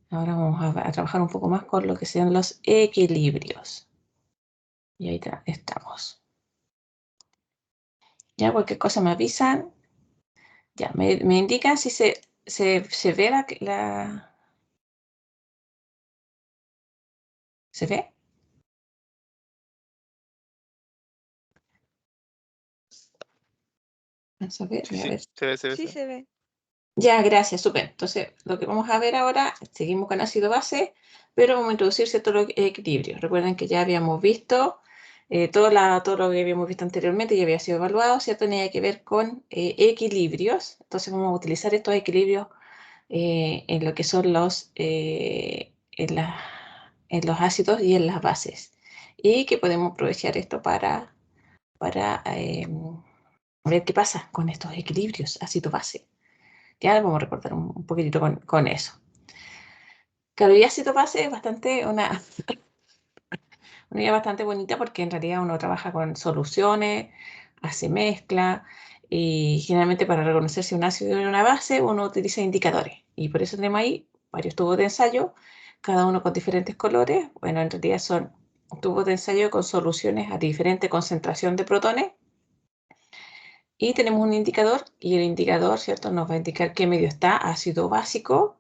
Ahora vamos a trabajar un poco más con lo que sean los equilibrios. Y ahí estamos. Ya cualquier cosa me avisan. Ya, me indican si se ve la... ¿Se ve? Vamos a ver, Sí, voy a sí, ver. se ve, se ve, Sí, se ve. se ve. Ya, gracias, súper. Entonces, lo que vamos a ver ahora, seguimos con ácido base, pero vamos a introducir ciertos equilibrios. Recuerden que ya habíamos visto, todo lo que habíamos visto anteriormente ya había sido evaluado, ¿cierto? Tenía que ver con equilibrios. Entonces, vamos a utilizar estos equilibrios en lo que son en los ácidos y en las bases. Y que podemos aprovechar esto para ver qué pasa con estos equilibrios ácido-base. Ya vamos a recordar un poquitito con eso. Claro, y ácido base es una idea bastante bonita porque en realidad uno trabaja con soluciones, hace mezcla y generalmente para reconocer si un ácido y una base uno utiliza indicadores. Y por eso tenemos ahí varios tubos de ensayo, cada uno con diferentes colores. Bueno, en realidad son tubos de ensayo con soluciones a diferente concentración de protones. Y tenemos un indicador y el indicador, ¿cierto? Nos va a indicar qué medio está, ácido básico.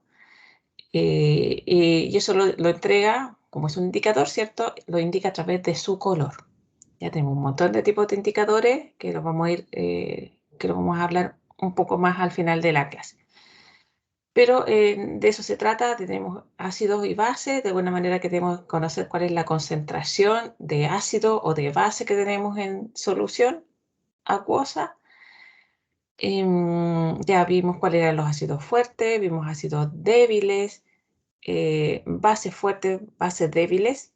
Y eso lo entrega, como es un indicador, ¿cierto? Lo indica a través de su color. Ya tenemos un montón de tipos de indicadores que los vamos a que los vamos a hablar un poco más al final de la clase. Pero de eso se trata, tenemos ácidos y bases, de alguna manera que tenemos que conocer cuál es la concentración de ácido o de base que tenemos en solución acuosa. Ya vimos cuáles eran los ácidos fuertes, vimos ácidos débiles, bases fuertes, bases débiles.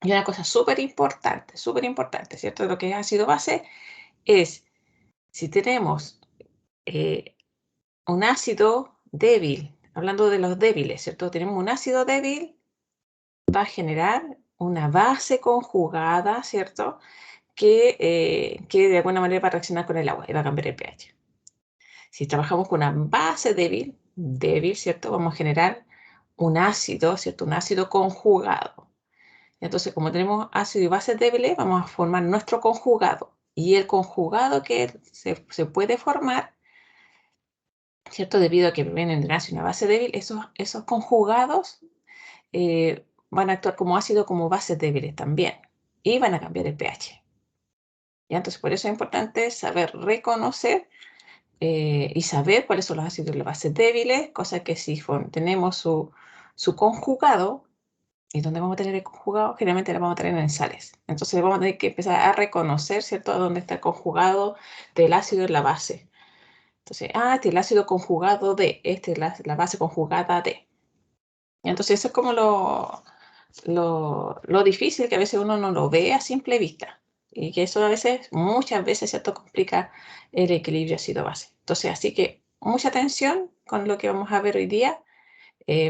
Y una cosa súper importante, ¿cierto? Lo que es ácido base es si tenemos un ácido débil, hablando de los débiles, ¿cierto? Tenemos un ácido débil, va a generar una base conjugada, ¿cierto? Que de alguna manera va a reaccionar con el agua y va a cambiar el pH. Si trabajamos con una base débil, ¿cierto? Vamos a generar un ácido, ¿cierto? Un ácido conjugado. Entonces, como tenemos ácido y bases débiles, vamos a formar nuestro conjugado. Y el conjugado que se puede formar, ¿cierto? Debido a que vienen de un ácido y una base débil, esos conjugados van a actuar como ácido como bases débiles también. Y van a cambiar el pH. ¿Ya? Entonces, por eso es importante saber reconocer y saber cuáles son los ácidos y las bases débiles, cosa que si tenemos su conjugado, y donde vamos a tener el conjugado, generalmente lo vamos a tener en sales. Entonces vamos a tener que empezar a reconocer, ¿cierto?, dónde está el conjugado del ácido y la base. Entonces, este es el ácido conjugado de, este es la base conjugada de. Y entonces eso es como lo difícil, que a veces uno no lo ve a simple vista. Y que eso a veces, muchas veces, ¿cierto?, complica el equilibrio ácido-base. Entonces, así que mucha atención con lo que vamos a ver hoy día.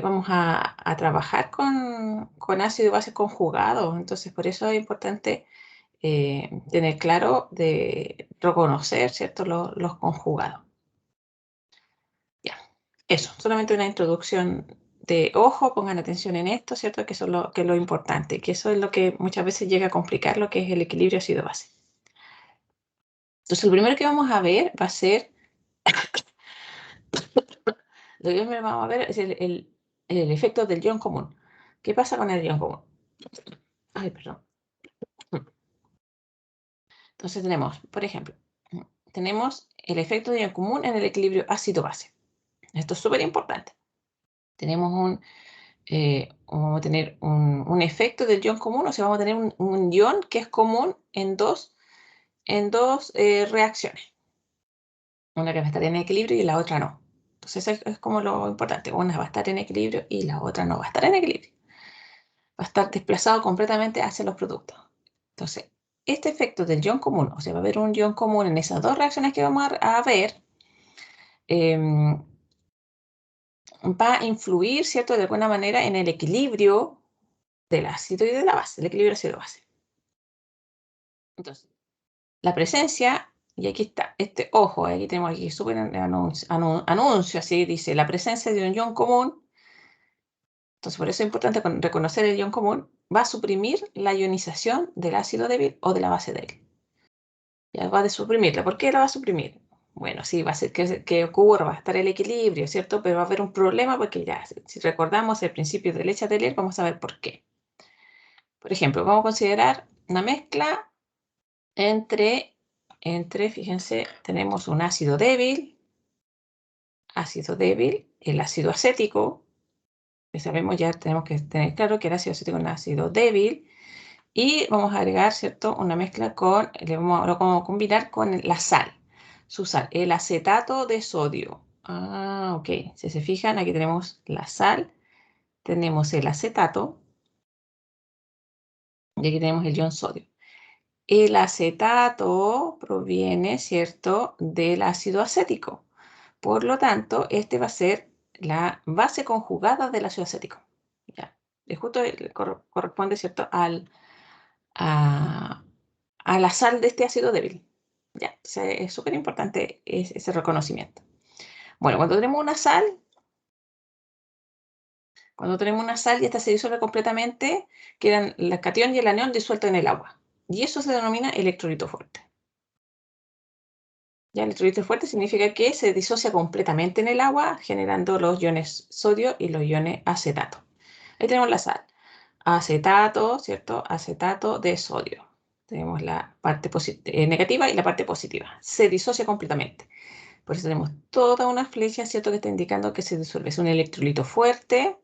Vamos a trabajar con ácido y base conjugados. Entonces, por eso es importante tener claro de reconocer, ¿cierto?, los conjugados. Ya, eso, solamente una introducción de ojo, pongan atención en esto, ¿cierto?, que eso es lo importante, que eso es lo que muchas veces llega a complicar lo que es el equilibrio ácido-base. Entonces, lo primero que vamos a ver va a ser, lo que vamos a ver es el efecto del ion común. ¿Qué pasa con el ion común? Ay, perdón. Entonces tenemos, por ejemplo, tenemos el efecto de ion común en el equilibrio ácido-base. Esto es súper importante. Vamos a tener un efecto del ion común, o sea, vamos a tener un ion que es común en dos reacciones. Una que va a estar en equilibrio y la otra no. Entonces eso es como lo importante. Una va a estar en equilibrio y la otra no va a estar en equilibrio. Va a estar desplazado completamente hacia los productos. Entonces, este efecto del ion común, o sea, va a haber un ion común en esas dos reacciones que vamos a ver, va a influir, ¿cierto?, de alguna manera en el equilibrio del ácido y de la base, el equilibrio ácido-base. Entonces, la presencia, y aquí está, ojo, aquí tenemos aquí súper anuncio, así dice, la presencia de un ion común Entonces, por eso es importante reconocer el ion común. Va a suprimir la ionización del ácido débil o de la base débil. Ya va a suprimirla. ¿Por qué la va a suprimir? Bueno, sí, va a ser que ocurra, va a estar el equilibrio, ¿cierto? Pero va a haber un problema porque ya, si recordamos el principio de Leche-Atelier, vamos a ver por qué. Por ejemplo, vamos a considerar una mezcla entre, fíjense, tenemos un ácido débil, el ácido acético, que sabemos ya, tenemos que tener claro que el ácido acético es un ácido débil, y vamos a agregar, ¿cierto?, una mezcla lo vamos a combinar con la sal, su sal, el acetato de sodio. Ah, ok, si se fijan, aquí tenemos la sal, tenemos el acetato, y aquí tenemos el ion sodio. El acetato proviene, ¿cierto?, del ácido acético. Por lo tanto, este va a ser la base conjugada del ácido acético. ¿Ya? Y justo corresponde, ¿cierto?, a, a la sal de este ácido débil. ¿Ya? O sea, es súper importante ese reconocimiento. Bueno, cuando tenemos una sal y esta se disuelve completamente, quedan el catión y el anión disueltos en el agua. Y eso se denomina electrolito fuerte. Ya el electrolito fuerte significa que se disocia completamente en el agua, generando los iones sodio y los iones acetato. Ahí tenemos la sal. Acetato, ¿cierto? Acetato de sodio. Tenemos la parte negativa y la parte positiva. Se disocia completamente. Por eso tenemos toda una flecha, ¿cierto?, que está indicando que se disuelve. Es un electrolito fuerte,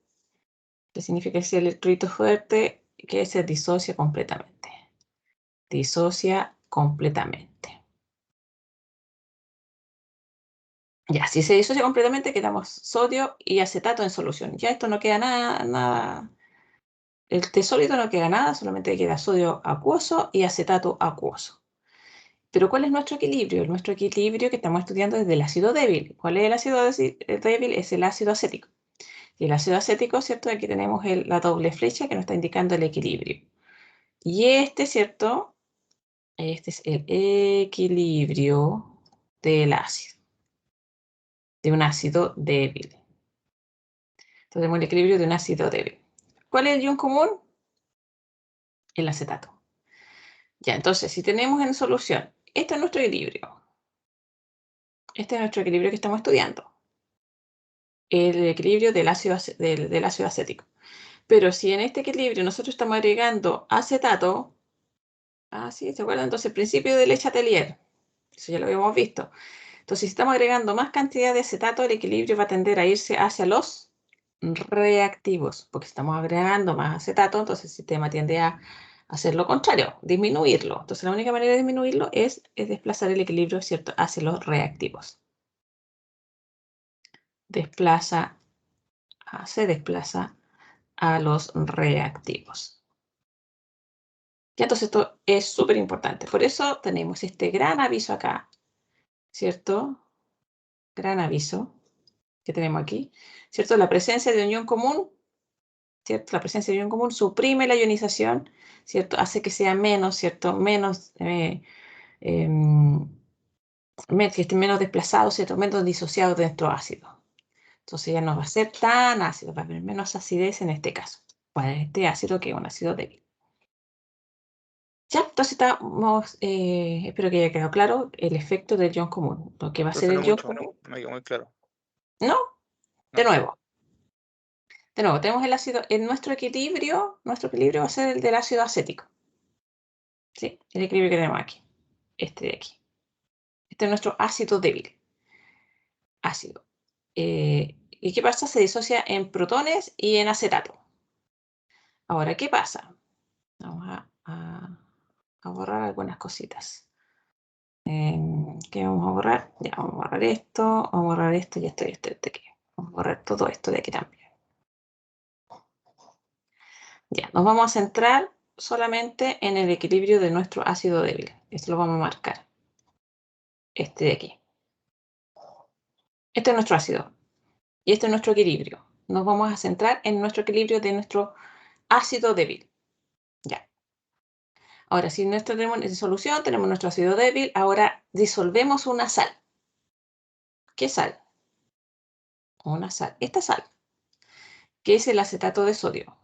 que significa que es el electrolito fuerte que se disocia completamente. Disocia completamente. Ya, si se disocia completamente, quedamos sodio y acetato en solución. Ya esto no queda nada. De sólido no queda nada, solamente queda sodio acuoso y acetato acuoso. Pero ¿cuál es nuestro equilibrio? Nuestro equilibrio que estamos estudiando es del ácido débil. ¿Cuál es el ácido débil? Es el ácido acético. Y el ácido acético, ¿cierto? Aquí tenemos la doble flecha que nos está indicando el equilibrio. Y este, ¿cierto? Este es el equilibrio del ácido, de un ácido débil. Entonces tenemos el equilibrio de un ácido débil. ¿Cuál es el ion común? El acetato. Ya, entonces, si tenemos en solución, este es nuestro equilibrio. Este es nuestro equilibrio que estamos estudiando. El equilibrio del ácido acético. Pero si en este equilibrio nosotros estamos agregando acetato, sí, ¿se acuerdan? Entonces, el principio de Leche-Atelier, eso ya lo habíamos visto. Entonces, si estamos agregando más cantidad de acetato, el equilibrio va a tender a irse hacia los reactivos, porque estamos agregando más acetato, entonces el sistema tiende a hacer lo contrario, disminuirlo. Entonces, la única manera de disminuirlo es desplazar el equilibrio, ¿cierto?, hacia los reactivos. Se desplaza a los reactivos. Ya, entonces esto es súper importante. Por eso tenemos este gran aviso acá, ¿cierto? Gran aviso que tenemos aquí, ¿cierto? La presencia de un ion común, ¿cierto? La presencia de un ion común suprime la ionización, ¿cierto? Hace que sea menos, ¿cierto? Que esté menos desplazado, ¿cierto? Menos disociado de nuestro ácido. Entonces ya no va a ser tan ácido, va a haber menos acidez en este caso, para este ácido que es un ácido débil. Ya, entonces estamos, espero que haya quedado claro el efecto del ion común, lo que va a ser Profe, no el ion mucho, común. no me quedó muy claro. No, de No. nuevo, tenemos el ácido, en nuestro equilibrio va a ser el del ácido acético, ¿sí? El equilibrio que tenemos aquí, este de aquí. Este es nuestro ácido débil, ácido. ¿Y qué pasa? Se disocia en protones y en acetato. Ahora, ¿qué pasa? Vamos a borrar algunas cositas. ¿Qué vamos a borrar? Ya, vamos a borrar esto, vamos a borrar esto y esto y esto de aquí. Vamos a borrar todo esto de aquí también. Ya, nos vamos a centrar solamente en el equilibrio de nuestro ácido débil. Esto lo vamos a marcar. Este de aquí. Este es nuestro ácido y este es nuestro equilibrio. Nos vamos a centrar en nuestro equilibrio de nuestro ácido débil. Ya. Ahora, si tenemos en solución, tenemos nuestro ácido débil. Ahora disolvemos una sal. ¿Qué sal? Una sal. Esta sal. que es el acetato de sodio.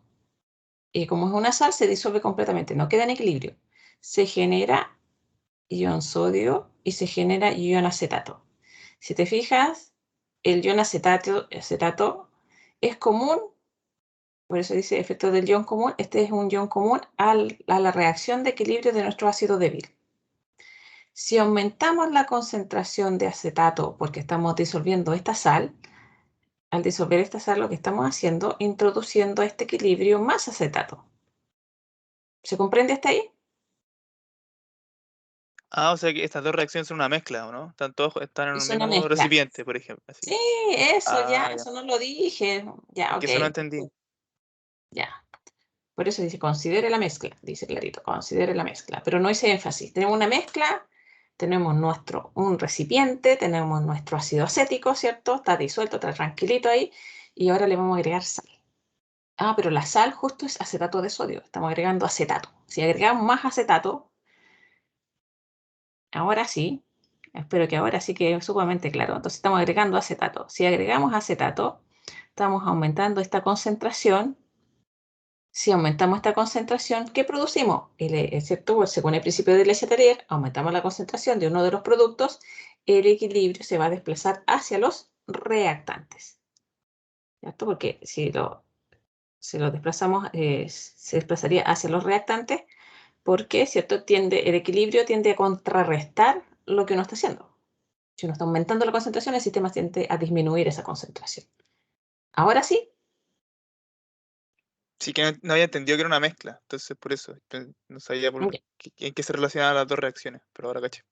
Y como es una sal, se disuelve completamente, no queda en equilibrio. Se genera ion sodio y se genera ion acetato. Si te fijas, el ion acetato es común, por eso dice efecto del ion común. Este es un ion común a la reacción de equilibrio de nuestro ácido débil. Si aumentamos la concentración de acetato porque estamos disolviendo esta sal, al disolver esta sal lo que estamos haciendo, introduciendo a este equilibrio más acetato. ¿Se comprende hasta ahí? Ah, o sea que estas dos reacciones son una mezcla, ¿o no? Están en un Es una mismo mezcla. recipiente, por ejemplo, así. Sí, eso ya, Ah, ya. eso no lo dije. Ya, Es ok, que eso no entendí. ya. Por eso dice, considere la mezcla, dice clarito, considere la mezcla. Pero no hice énfasis. Tenemos una mezcla, tenemos un recipiente, tenemos nuestro ácido acético, ¿cierto? Está disuelto, está tranquilito ahí. Y ahora le vamos a agregar sal. Ah, pero la sal justo es acetato de sodio. Estamos agregando acetato. Si agregamos más acetato, ahora sí, espero que ahora sí quede sumamente claro. Entonces estamos agregando acetato. Si agregamos acetato, estamos aumentando esta concentración. Si aumentamos esta concentración, ¿qué producimos? ¿Cierto? Según el principio de Leche-Talier, aumentamos la concentración de uno de los productos, el equilibrio se va a desplazar hacia los reactantes. ¿Cierto? Porque si lo desplazamos, se desplazaría hacia los reactantes porque, ¿cierto? El equilibrio tiende a contrarrestar lo que uno está haciendo. Si uno está aumentando la concentración, el sistema tiende a disminuir esa concentración. Ahora sí. Sí que no había entendido que era una mezcla, entonces por eso no sabía Ok. en qué se relacionaban las dos reacciones, pero ahora caché.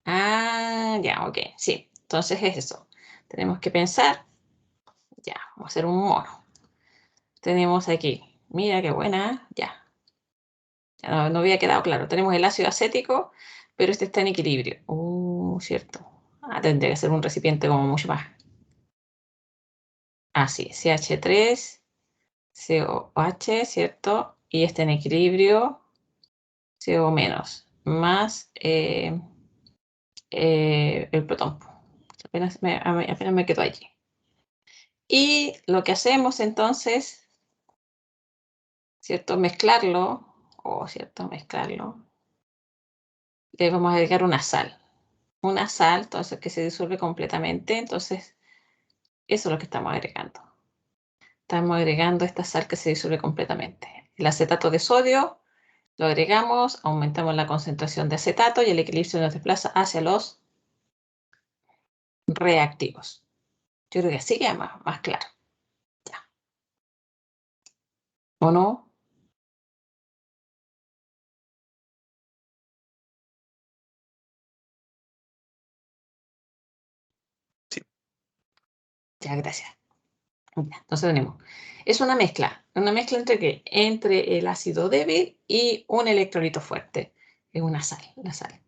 Ah, ya, ok. Sí, entonces es eso. Tenemos que pensar, ya, vamos a hacer un mono. Tenemos aquí, mira qué buena, ya. Ya no había quedado claro. Tenemos el ácido acético, pero este está en equilibrio. Cierto. Ah, tendría que ser un recipiente como mucho más. Así, CH3, COH, ¿cierto? Y está en equilibrio, CO menos, más el protón. Apenas me quedo allí. Y lo que hacemos entonces, ¿cierto? Mezclarlo, ¿cierto? Mezclarlo. Le vamos a agregar una sal, entonces que se disuelve completamente. Entonces, eso es lo que estamos agregando. Estamos agregando esta sal que se disuelve completamente. El acetato de sodio lo agregamos, aumentamos la concentración de acetato y el equilibrio nos desplaza hacia los reactivos. Yo creo que así queda más claro. Ya. ¿O no? Sí, Ya, gracias. Ya, entonces tenemos, es una mezcla entre qué? Entre el ácido débil y un electrolito fuerte. Es una sal, la sal.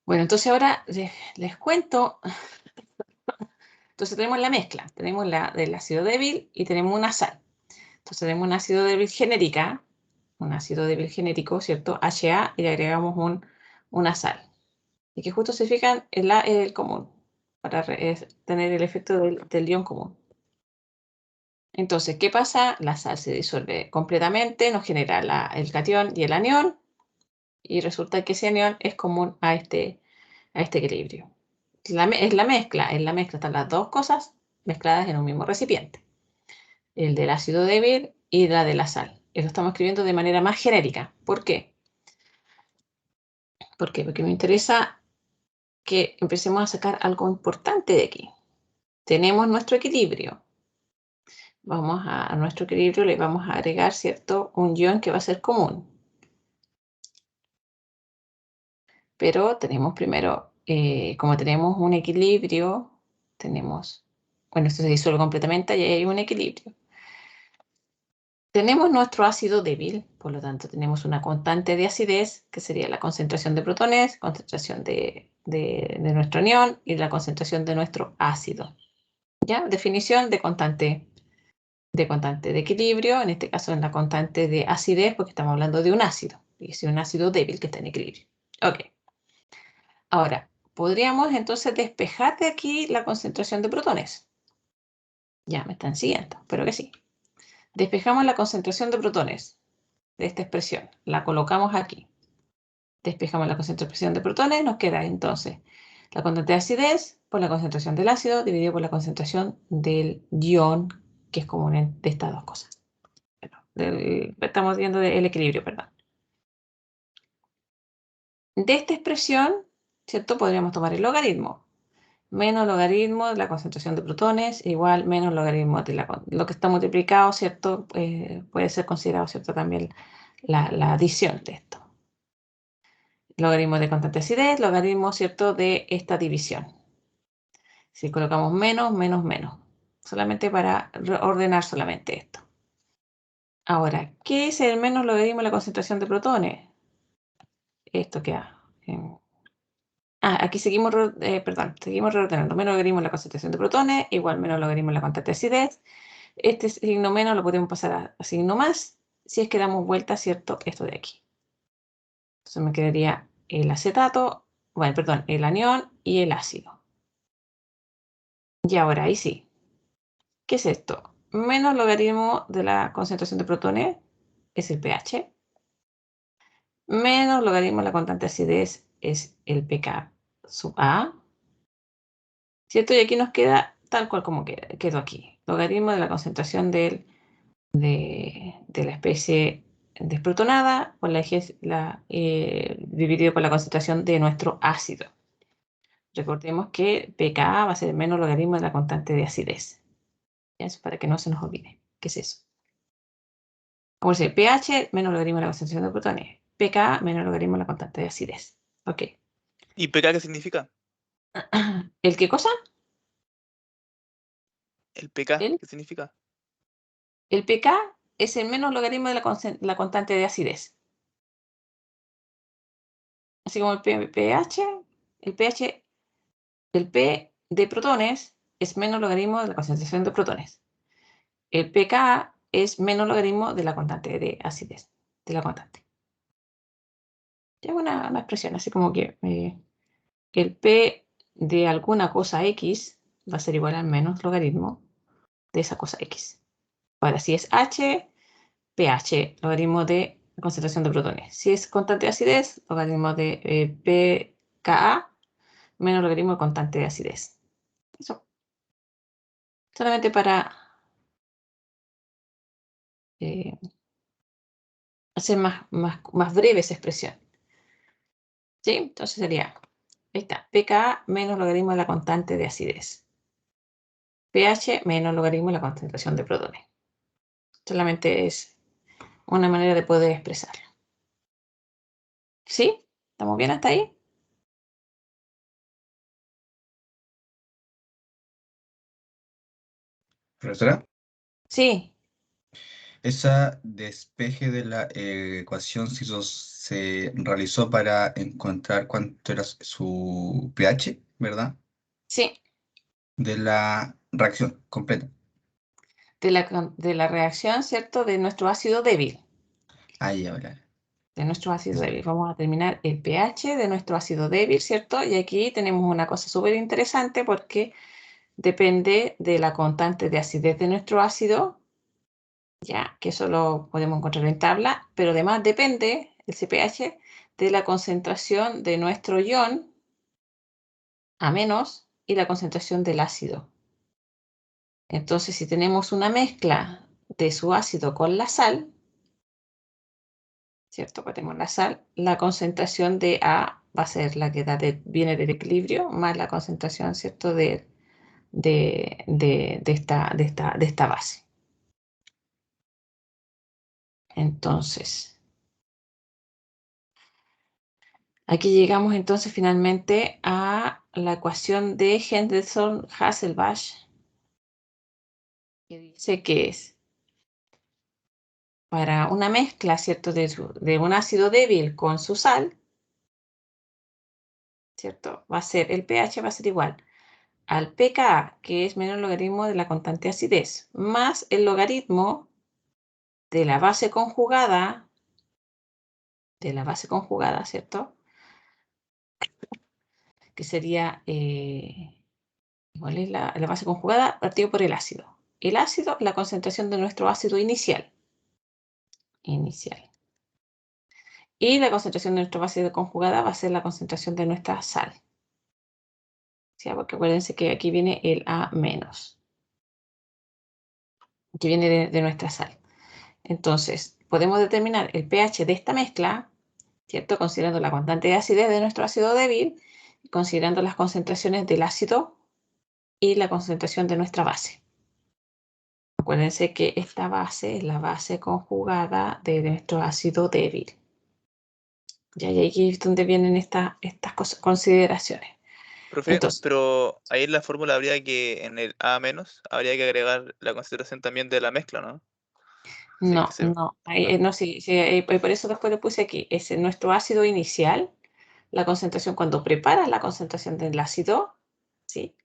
Bueno, entonces ahora les cuento. Entonces tenemos la mezcla, tenemos la del ácido débil y tenemos una sal. Entonces tenemos un ácido débil genérica, un ácido débil genérico, ¿cierto? HA y le agregamos una sal. Y que justo se fijan en el común, para tener el efecto del ion común. Entonces, ¿qué pasa? La sal se disuelve completamente, nos genera el catión y el anión, y resulta que ese anión es común a este equilibrio. Es la mezcla, están las dos cosas mezcladas en un mismo recipiente, el del ácido débil y la de la sal. Eso estamos escribiendo de manera más genérica. ¿Por qué? Porque me interesa que empecemos a sacar algo importante de aquí. Tenemos nuestro equilibrio. Vamos a nuestro equilibrio le vamos a agregar, ¿cierto? Un ion que va a ser común. Pero tenemos primero, como tenemos un equilibrio, bueno, esto se disuelve completamente y hay un equilibrio. Tenemos nuestro ácido débil, por lo tanto tenemos una constante de acidez, que sería la concentración de protones, concentración de nuestro anión y la concentración de nuestro ácido. ¿Ya? Definición de constante de equilibrio, en este caso en la constante de acidez, porque estamos hablando de un ácido, y es un ácido débil que está en equilibrio. Ok. Ahora, podríamos entonces despejar de aquí la concentración de protones. Ya me están siguiendo, pero que sí. Despejamos la concentración de protones de esta expresión. La colocamos aquí. Despejamos la concentración de protones, nos queda entonces la constante de acidez por la concentración del ácido dividido por la concentración del ion, que es común de estas dos cosas. Estamos viendo el equilibrio, perdón. De esta expresión, ¿cierto? Podríamos tomar el logaritmo. Menos logaritmo de la concentración de protones igual menos logaritmo de lo que está multiplicado, ¿cierto? Puede ser considerado, ¿cierto? También la adición de esto. Logaritmo de constante de acidez, logaritmo, ¿cierto? De esta división. Si colocamos menos, menos, menos. Solamente para ordenar solamente esto. Ahora, ¿qué es el menos logaritmo de la concentración de protones? Esto queda en... aquí seguimos, seguimos reordenando. Menos logaritmo de la concentración de protones, igual menos logaritmo de la constante de acidez. Este signo menos lo podemos pasar a signo más si es que damos vuelta, ¿cierto? Esto de aquí. Entonces me quedaría el acetato, bueno, perdón, el anión y el ácido. Y ahora, ahí sí. ¿Qué es esto? Menos logaritmo de la concentración de protones es el pH. Menos logaritmo de la constante de acidez es el pK sub A. ¿Cierto? Y aquí nos queda tal cual como quedó aquí. Logaritmo de la concentración de la especie desprotonada por dividido por la concentración de nuestro ácido. Recordemos que pKa va a ser el menos logaritmo de la constante de acidez. Eso para que no se nos olvide. ¿Qué es eso? Vamos a decir pH menos logaritmo de la concentración de protones. pKa menos logaritmo de la constante de acidez. Ok. ¿Y pK qué significa? ¿El qué cosa? ¿El pK El, qué significa? el pK es el menos logaritmo de la constante de acidez. Así como el pH, el pH, el P de protones es menos logaritmo de la concentración de protones. El pK es menos logaritmo de la constante de acidez, de la constante. Es una expresión, así como que el P de alguna cosa X va a ser igual al menos logaritmo de esa cosa X. Ahora, si es H, pH, logaritmo de concentración de protones. Si es constante de acidez, logaritmo de pKa menos logaritmo de constante de acidez. Eso. Solamente para eh, hacer más breve esa expresión. ¿Sí? Entonces sería, ahí está, pKa menos logaritmo de la constante de acidez. pH menos logaritmo de la concentración de protones. Solamente es una manera de poder expresarlo. ¿Sí? ¿Estamos bien hasta ahí? Profesora, Sí, esa despeje de la ecuación se realizó para encontrar cuánto era su pH, ¿verdad? sí. De la reacción completa. De la reacción, ¿cierto? De nuestro ácido débil. Ahí ahora. De nuestro ácido Eso. débil. Vamos a terminar el pH de nuestro ácido débil, ¿cierto? Y aquí tenemos una cosa súper interesante porque depende de la constante de acidez de nuestro ácido, ya que eso lo podemos encontrar en tabla, pero además depende el pH de la concentración de nuestro ion a menos y la concentración del ácido. Entonces, si tenemos una mezcla de su ácido con la sal, ¿cierto? Ponemos la sal, la concentración de A va a ser la que viene del equilibrio, más la concentración, ¿cierto? De esta base. Entonces, aquí llegamos entonces finalmente a la ecuación de Henderson-Hasselbalch, que dice que es para una mezcla, ¿cierto? De un ácido débil con su sal, ¿cierto? El pH va a ser igual al pKa, que es menos logaritmo de la constante de acidez, más el logaritmo de la base conjugada, ¿cierto? Que sería, ¿cuál es la base conjugada? Partido por el ácido. el ácido, la concentración de nuestro ácido inicial. Y la concentración de nuestra base conjugada va a ser la concentración de nuestra sal. ¿Sí? Porque acuérdense que aquí viene el A-, que viene de nuestra sal. Entonces, podemos determinar el pH de esta mezcla, ¿cierto? Considerando la constante de acidez de nuestro ácido débil, y considerando las concentraciones del ácido y la concentración de nuestra base. Acuérdense que esta base es la base conjugada de nuestro ácido débil. Y aquí es donde vienen estas consideraciones. Profe, Entonces, pero ahí en la fórmula habría que, en el A-, habría que agregar la concentración también de la mezcla, ¿no? Sí, que no, por eso después le puse aquí, es nuestro ácido inicial, la concentración cuando preparas la concentración del ácido, ¿sí?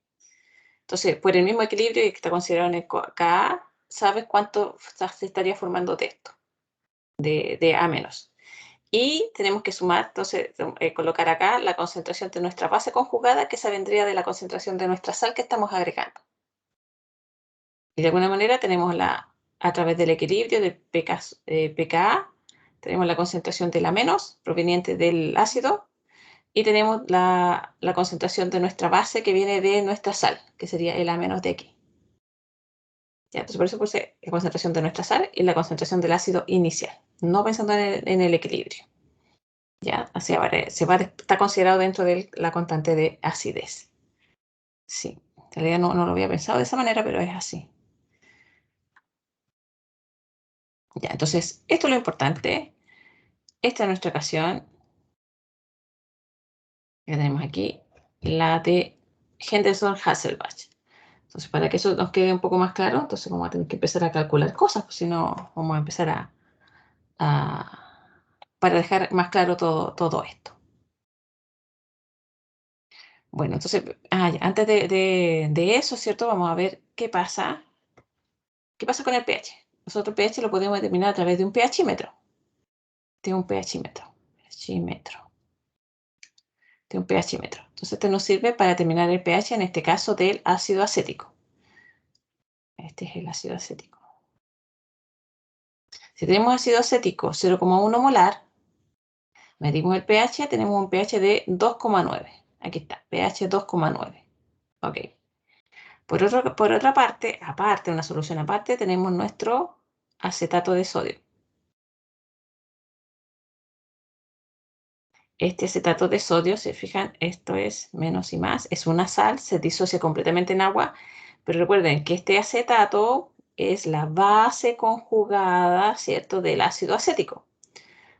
Entonces, por el mismo equilibrio que está considerado en el Ka, sabes cuánto se estaría formando de esto, de A-. Y tenemos que sumar, entonces, colocar acá la concentración de nuestra base conjugada, que esa vendría de la concentración de nuestra sal que estamos agregando. Y de alguna manera tenemos a través del equilibrio de pKa, tenemos la concentración de la menos proveniente del ácido y tenemos la concentración de nuestra base que viene de nuestra sal, que sería el A- de aquí. ¿Ya? Entonces por eso puse la concentración de nuestra sal y la concentración del ácido inicial, no pensando en el equilibrio. ¿Ya? Así está considerado dentro de la constante de acidez. Sí, en realidad no lo había pensado de esa manera, pero es así. Ya, entonces, esto es lo importante. Esta es nuestra ecuación que tenemos aquí, la de Henderson-Hasselbalch. Entonces, para que eso nos quede un poco más claro, entonces vamos a tener que empezar a calcular cosas, pues si no, vamos a empezar para dejar más claro todo esto. Bueno, entonces, antes de eso, ¿cierto? Vamos a ver qué pasa. ¿Qué pasa con el pH? Nosotros el pH lo podemos determinar a través de un pHímetro. De un pHímetro. De un pHímetro. Entonces, este nos sirve para determinar el pH, en este caso, del ácido acético. Este es el ácido acético. Si tenemos ácido acético 0,1 molar, medimos el pH, tenemos un pH de 2,9. Aquí está, pH 2,9. Ok. Por otra parte, una solución aparte, tenemos nuestro acetato de sodio. Este acetato de sodio, se fijan, esto es menos y más, es una sal, se disocia completamente en agua, pero recuerden que este acetato es la base conjugada, ¿cierto?, del ácido acético.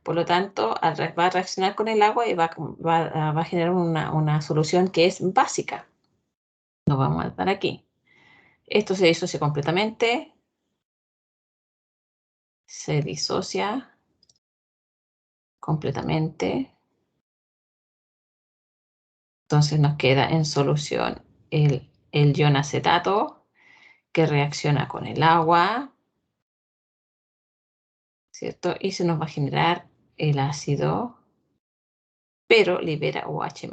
Por lo tanto, va a reaccionar con el agua y va a generar una solución que es básica. Lo vamos a dar aquí. Esto se disocia completamente. Se disocia completamente. Entonces nos queda en solución el ion acetato que reacciona con el agua, ¿cierto? Y se nos va a generar el ácido, pero libera OH-.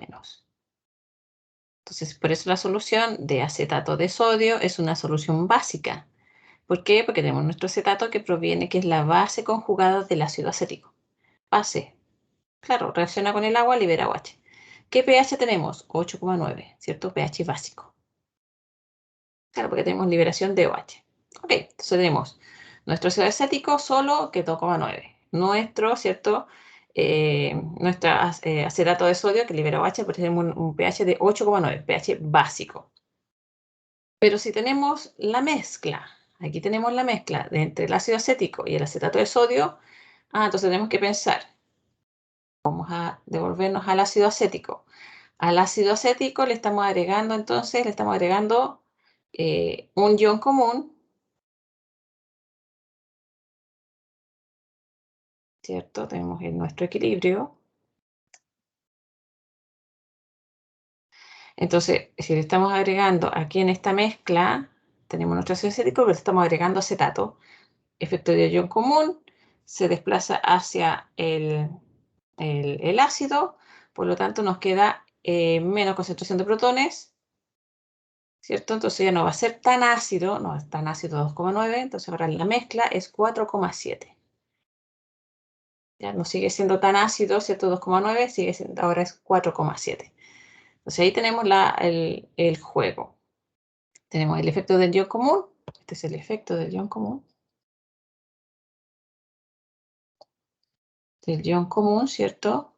Entonces, por eso la solución de acetato de sodio es una solución básica. ¿Por qué? Porque tenemos nuestro acetato que es la base conjugada del ácido acético. Base. Claro, reacciona con el agua, libera OH. ¿Qué pH tenemos? 8,9, ¿cierto? pH básico. Claro, porque tenemos liberación de OH. Ok, entonces tenemos nuestro ácido acético solo que 2,9. Nuestro, ¿cierto? Nuestro acetato de sodio que libera OH, porque tenemos un pH de 8,9, pH básico. Pero si tenemos la mezcla, aquí tenemos la mezcla entre el ácido acético y el acetato de sodio, entonces tenemos que pensar, vamos a devolvernos al ácido acético. Al ácido acético le estamos agregando un ion común, ¿cierto? Tenemos nuestro equilibrio. Entonces, si le estamos agregando aquí en esta mezcla, tenemos nuestro ácido acético, pero le estamos agregando acetato. Efecto de ion común, se desplaza hacia el ácido, por lo tanto nos queda menos concentración de protones, ¿cierto? Entonces ya no va a ser tan ácido, no es tan ácido 2,9, entonces ahora la mezcla es 4,7. Ya no sigue siendo tan ácido, ¿cierto? 2,9, sigue siendo, ahora es 4,7. Entonces ahí tenemos el juego. Tenemos el efecto del ion común. Este es el efecto del ion común. Del ion común, ¿cierto?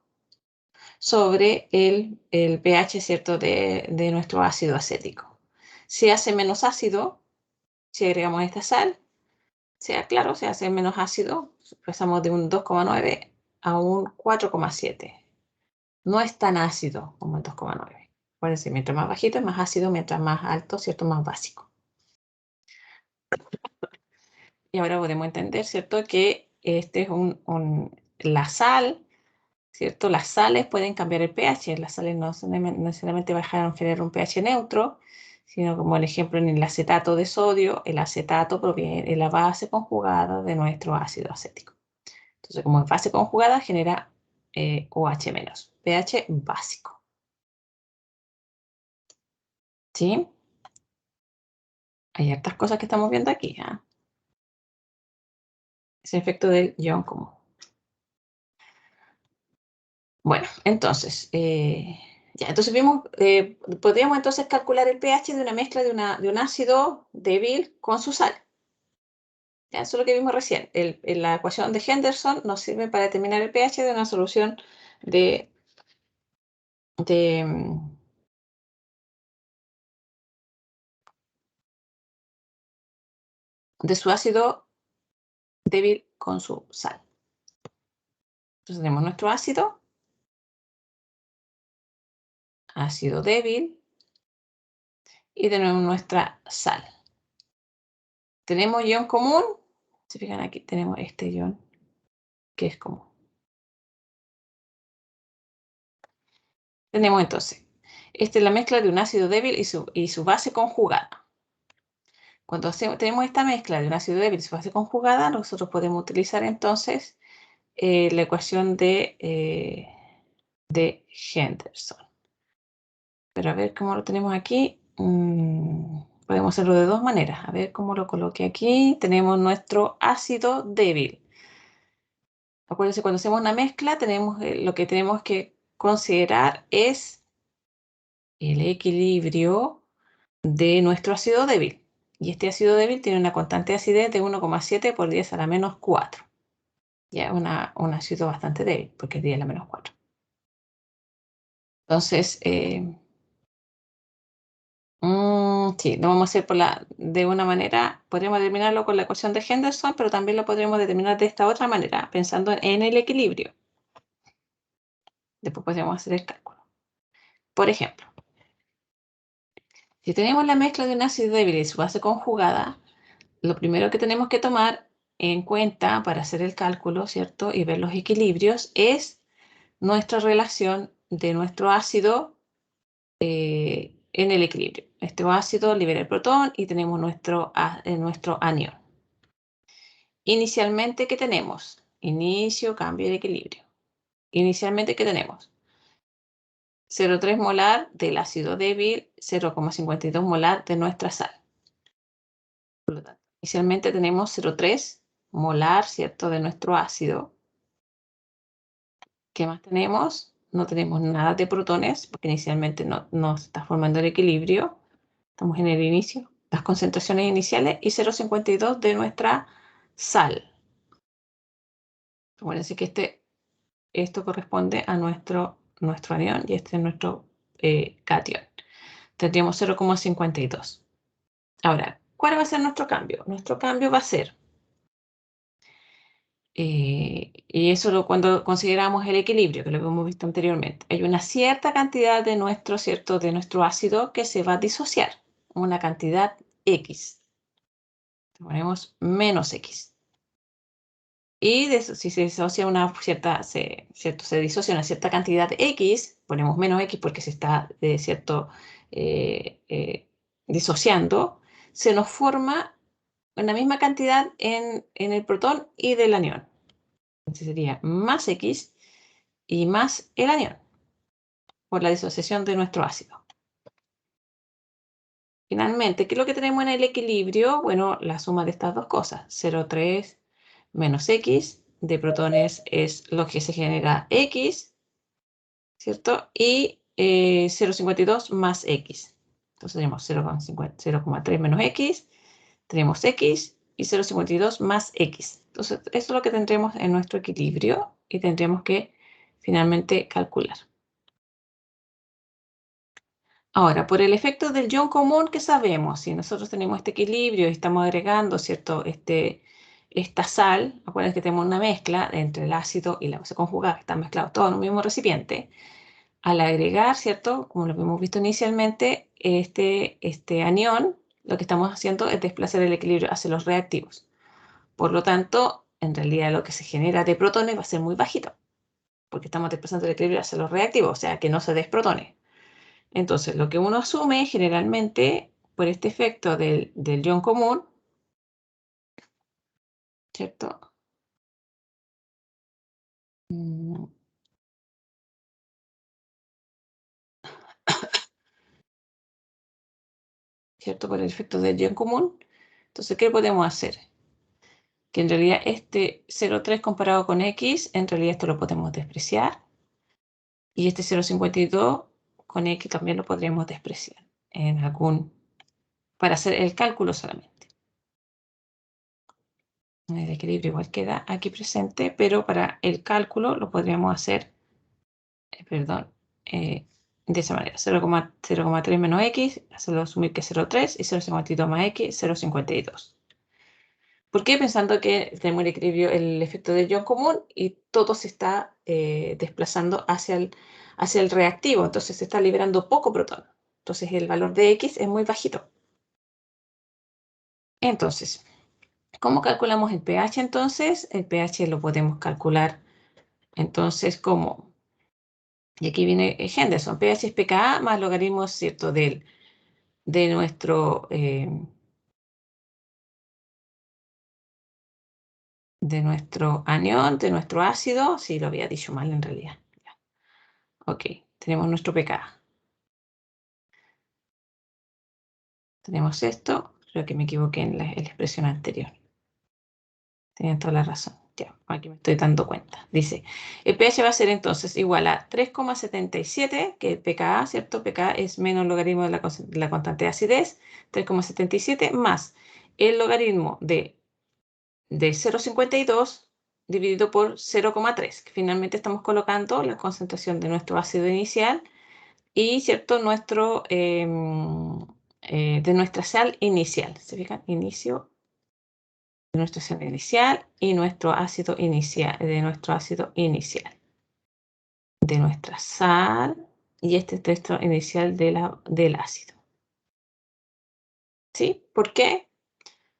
Sobre el pH, ¿cierto? De nuestro ácido acético. Se hace menos ácido si agregamos esta sal. Claro, se hace menos ácido. Pasamos de un 2,9 a un 4,7. No es tan ácido como el 2,9. Acuérdense, mientras más bajito es más ácido, mientras más alto, ¿cierto? Más básico. Y ahora podemos entender, ¿cierto? Que este es la sal, ¿cierto? Las sales pueden cambiar el pH. Las sales no necesariamente van a generar un pH neutro, sino como el ejemplo en el acetato de sodio, el acetato proviene de la base conjugada de nuestro ácido acético. Entonces, como es base conjugada, genera OH-, pH básico. ¿Sí? Hay hartas cosas que estamos viendo aquí. ¿Eh? Es el efecto del ion común. Bueno, entonces, ya, entonces vimos, podríamos entonces calcular el pH de una mezcla de un ácido débil con su sal. Ya, eso es lo que vimos recién. La ecuación de Henderson nos sirve para determinar el pH de una solución de su ácido débil con su sal. Entonces tenemos nuestro ácido débil, y tenemos nuestra sal. Tenemos ion común. Se fijan aquí, tenemos este ion que es común. Tenemos entonces, esta es la mezcla de un ácido débil y su base conjugada. Cuando tenemos esta mezcla de un ácido débil y su base conjugada, nosotros podemos utilizar entonces la ecuación de Henderson. Pero a ver cómo lo tenemos aquí. Podemos hacerlo de dos maneras. A ver cómo lo coloqué aquí. Tenemos nuestro ácido débil. Acuérdense, cuando hacemos una mezcla, lo que tenemos que considerar es el equilibrio de nuestro ácido débil. Y este ácido débil tiene una constante de acidez de 1,7 por 10 a la menos 4. Ya es un ácido bastante débil, porque es 10 a la menos 4. Entonces, sí, lo vamos a hacer de una manera. Podríamos determinarlo con la ecuación de Henderson, pero también lo podríamos determinar de esta otra manera, pensando en el equilibrio. Después podríamos hacer el cálculo. Por ejemplo, si tenemos la mezcla de un ácido débil y su base conjugada, lo primero que tenemos que tomar en cuenta para hacer el cálculo, ¿cierto? Y ver los equilibrios es nuestra relación de nuestro ácido en el equilibrio. Este ácido libera el protón y tenemos nuestro anión. Inicialmente, ¿qué tenemos? Inicio, cambio de equilibrio. Inicialmente, ¿qué tenemos? 0,3 molar del ácido débil, 0,52 molar de nuestra sal. Por lo tanto, inicialmente tenemos 0,3 molar, ¿cierto?, de nuestro ácido. ¿Qué más tenemos? No tenemos nada de protones, porque inicialmente no se está formando el equilibrio. Estamos en el inicio, las concentraciones iniciales, y 0,52 de nuestra sal. Acuérdense que esto corresponde a nuestro anión y este es nuestro catión. Tendríamos 0,52. Ahora, ¿cuál va a ser nuestro cambio? Nuestro cambio va a ser, y eso cuando consideramos el equilibrio, que lo hemos visto anteriormente, hay una cierta cantidad de nuestro ácido que se va a disociar, una cantidad X. Ponemos menos X. Y si se disocia se disocia una cierta cantidad X, ponemos menos X porque se está disociando, se nos forma una misma cantidad en el protón y del anión. Entonces sería más X y más el anión por la disociación de nuestro ácido. finalmente, ¿qué es lo que tenemos en el equilibrio? Bueno, la suma de estas dos cosas, 0,3 menos X, de protones es lo que se genera X, ¿cierto? Y 0,52 más X. Entonces tenemos 0,3 menos X, tenemos X y 0,52 más X. Entonces, esto es lo que tendremos en nuestro equilibrio y tendremos que finalmente calcular. Ahora, por el efecto del ion común, ¿qué sabemos? Si nosotros tenemos este equilibrio y estamos agregando, ¿cierto? Esta sal, acuérdense que tenemos una mezcla entre el ácido y la base conjugada, que están mezclados todos en un mismo recipiente. Al agregar, ¿cierto? Como lo hemos visto inicialmente, este anión, lo que estamos haciendo es desplazar el equilibrio hacia los reactivos. Por lo tanto, en realidad lo que se genera de protones va a ser muy bajito, porque estamos desplazando el equilibrio hacia los reactivos, o sea, que no se des protones. Entonces, lo que uno asume generalmente por este efecto del ion común, ¿cierto? ¿Cierto? Por el efecto del ion común. Entonces, ¿qué podemos hacer? Que en realidad este 0,3 comparado con X, en realidad esto lo podemos despreciar. Y este 0,52 con X también lo podríamos despreciar para hacer el cálculo solamente. El equilibrio igual queda aquí presente, pero para el cálculo lo podríamos hacer, de esa manera. 0,3 menos X, hacerlo asumir que es 0,3 y 0,52 más X, 0,52. ¿Por qué? Pensando que tenemos el equilibrio, el efecto del ion común y todo se está desplazando hacia el reactivo, entonces se está liberando poco protón. Entonces el valor de X es muy bajito. Entonces, ¿cómo calculamos el pH entonces? El pH lo podemos calcular entonces como, y aquí viene Henderson, pH es pKa más logaritmo, ¿cierto? de nuestro anión, de nuestro ácido. Sí, lo había dicho mal en realidad. Ya. Ok, tenemos nuestro pKa. Tenemos esto, creo que me equivoqué en la expresión anterior. Tenían toda la razón. Ya, aquí me estoy dando cuenta. Dice, el pH va a ser entonces igual a 3,77, que el pKa, ¿cierto? pKa es menos logaritmo de la constante de acidez, 3,77 más el logaritmo de 0,52 dividido por 0,3, que finalmente estamos colocando la concentración de nuestro ácido inicial y, ¿cierto? De nuestra sal inicial. ¿Se fijan? Inicio de nuestra sal inicial y nuestro ácido inicial, de nuestra sal y este texto inicial del ácido. ¿Sí? ¿Por qué?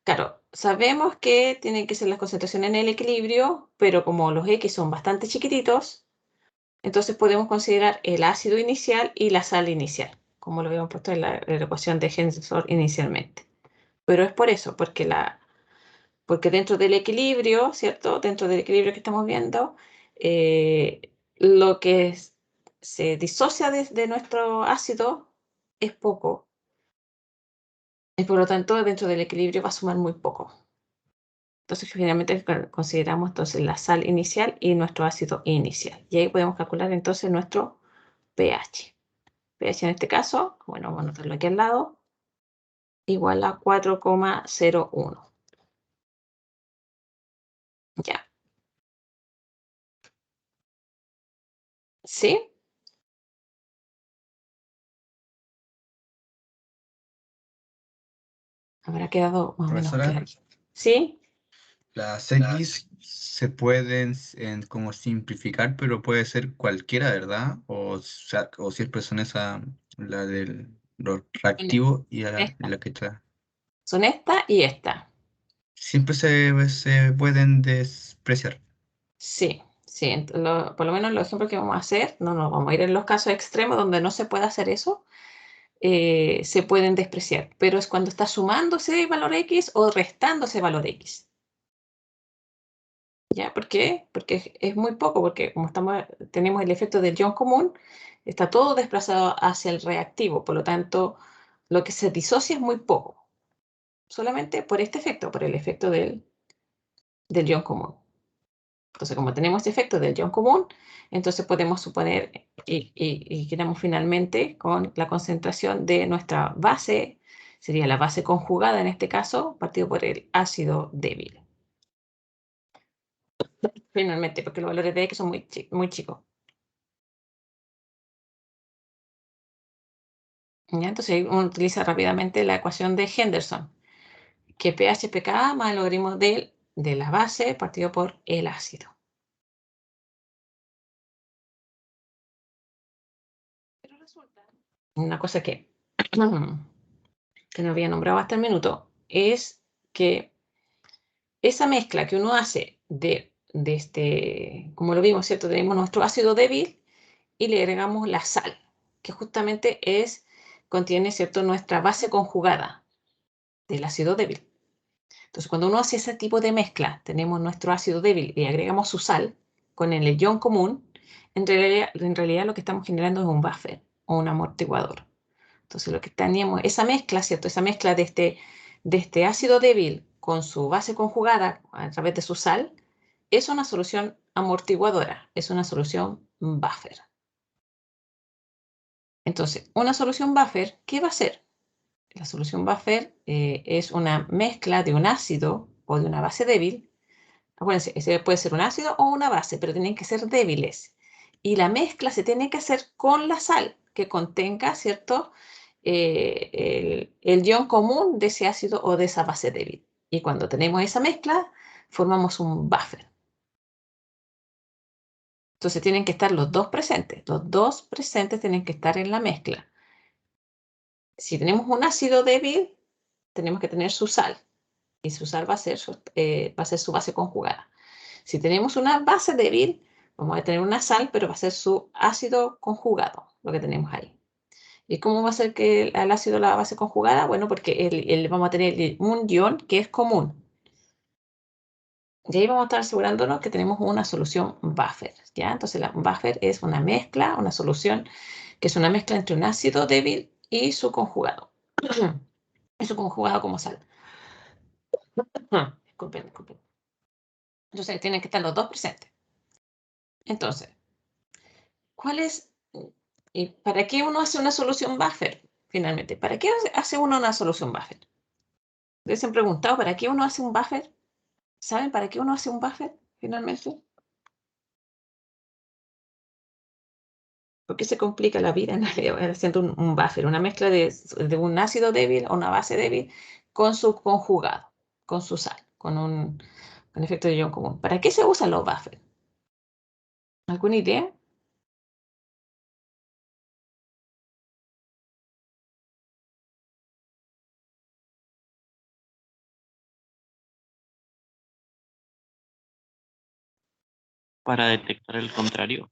Claro, sabemos que tienen que ser las concentraciones en el equilibrio, pero como los X son bastante chiquititos, entonces podemos considerar el ácido inicial y la sal inicial, como lo habíamos puesto en la ecuación de Henderson inicialmente. Pero es por eso, porque dentro del equilibrio, ¿cierto? Dentro del equilibrio que estamos viendo, lo que se disocia de nuestro ácido es poco. Y por lo tanto, dentro del equilibrio va a sumar muy poco. Entonces, finalmente consideramos entonces la sal inicial y nuestro ácido inicial. Y ahí podemos calcular entonces nuestro pH. pH en este caso, bueno, vamos a anotarlo aquí al lado, igual a 4,01. Ya. ¿Sí? Habrá quedado más o menos Profesora, claro. ¿Sí? las X se pueden como simplificar, pero puede ser cualquiera, ¿verdad? O siempre son esa, la del los reactivos y Esta. la que trae. Son esta y esta. Siempre se pueden despreciar. Sí, sí. Por lo menos los ejemplos que vamos a hacer, no nos vamos a ir en los casos extremos donde no se puede hacer eso, se pueden despreciar. Pero es cuando está sumándose valor X o restándose valor X. ¿Ya? ¿Por qué? Porque es muy poco, porque como tenemos el efecto del ion común, está todo desplazado hacia el reactivo. Por lo tanto, lo que se disocia es muy poco, solamente por este efecto, por el efecto del ion común. Entonces, como tenemos este efecto del ion común, entonces podemos suponer y quedamos finalmente con la concentración de nuestra base, sería la base conjugada en este caso, partido por el ácido débil. Finalmente, porque los valores de X son muy chicos. ¿Ya? Entonces uno utiliza rápidamente la ecuación de Henderson, que pH pKa más el logaritmo de la base partido por el ácido. Pero resulta, una cosa que no había nombrado hasta el minuto, es que esa mezcla que uno hace de este, como lo vimos, ¿cierto? Tenemos nuestro ácido débil y le agregamos la sal, que justamente contiene, ¿cierto?, nuestra base conjugada del ácido débil. Entonces, cuando uno hace ese tipo de mezcla, tenemos nuestro ácido débil y agregamos su sal con el ion común, en realidad lo que estamos generando es un buffer o un amortiguador. Entonces, lo que teníamos, esa mezcla, ¿cierto? Esa mezcla de este ácido débil con su base conjugada a través de su sal, es una solución amortiguadora, es una solución buffer. Entonces, una solución buffer, ¿qué va a hacer? La solución buffer es una mezcla de un ácido o de una base débil. Acuérdense, ese puede ser un ácido o una base, pero tienen que ser débiles. Y la mezcla se tiene que hacer con la sal, que contenga, ¿cierto?, el ion común de ese ácido o de esa base débil. Y cuando tenemos esa mezcla, formamos un buffer. Entonces tienen que estar los dos presentes. Los dos presentes tienen que estar en la mezcla. Si tenemos un ácido débil, tenemos que tener su sal. Y su sal va a ser su base conjugada. Si tenemos una base débil, vamos a tener una sal, pero va a ser su ácido conjugado, lo que tenemos ahí. ¿Y cómo va a ser que el ácido la base conjugada? Bueno, porque vamos a tener un ion que es común. Y ahí vamos a estar asegurándonos que tenemos una solución buffer, ¿ya? Entonces, la buffer es una mezcla, una solución que es una mezcla entre un ácido débil y su conjugado. Y su conjugado como sal. Disculpen. Entonces, tienen que estar los dos presentes. Entonces, ¿para qué uno hace una solución buffer? Finalmente, ¿para qué hace uno una solución buffer? ¿Les han preguntado para qué uno hace un buffer? ¿Saben para qué uno hace un buffer, finalmente? ¿Por qué se complica la vida en realidad haciendo un buffer? Una mezcla de un ácido débil o una base débil con su conjugado, con su sal, con efecto de ion común. ¿Para qué se usan los buffers? ¿Alguna idea? Para detectar el contrario,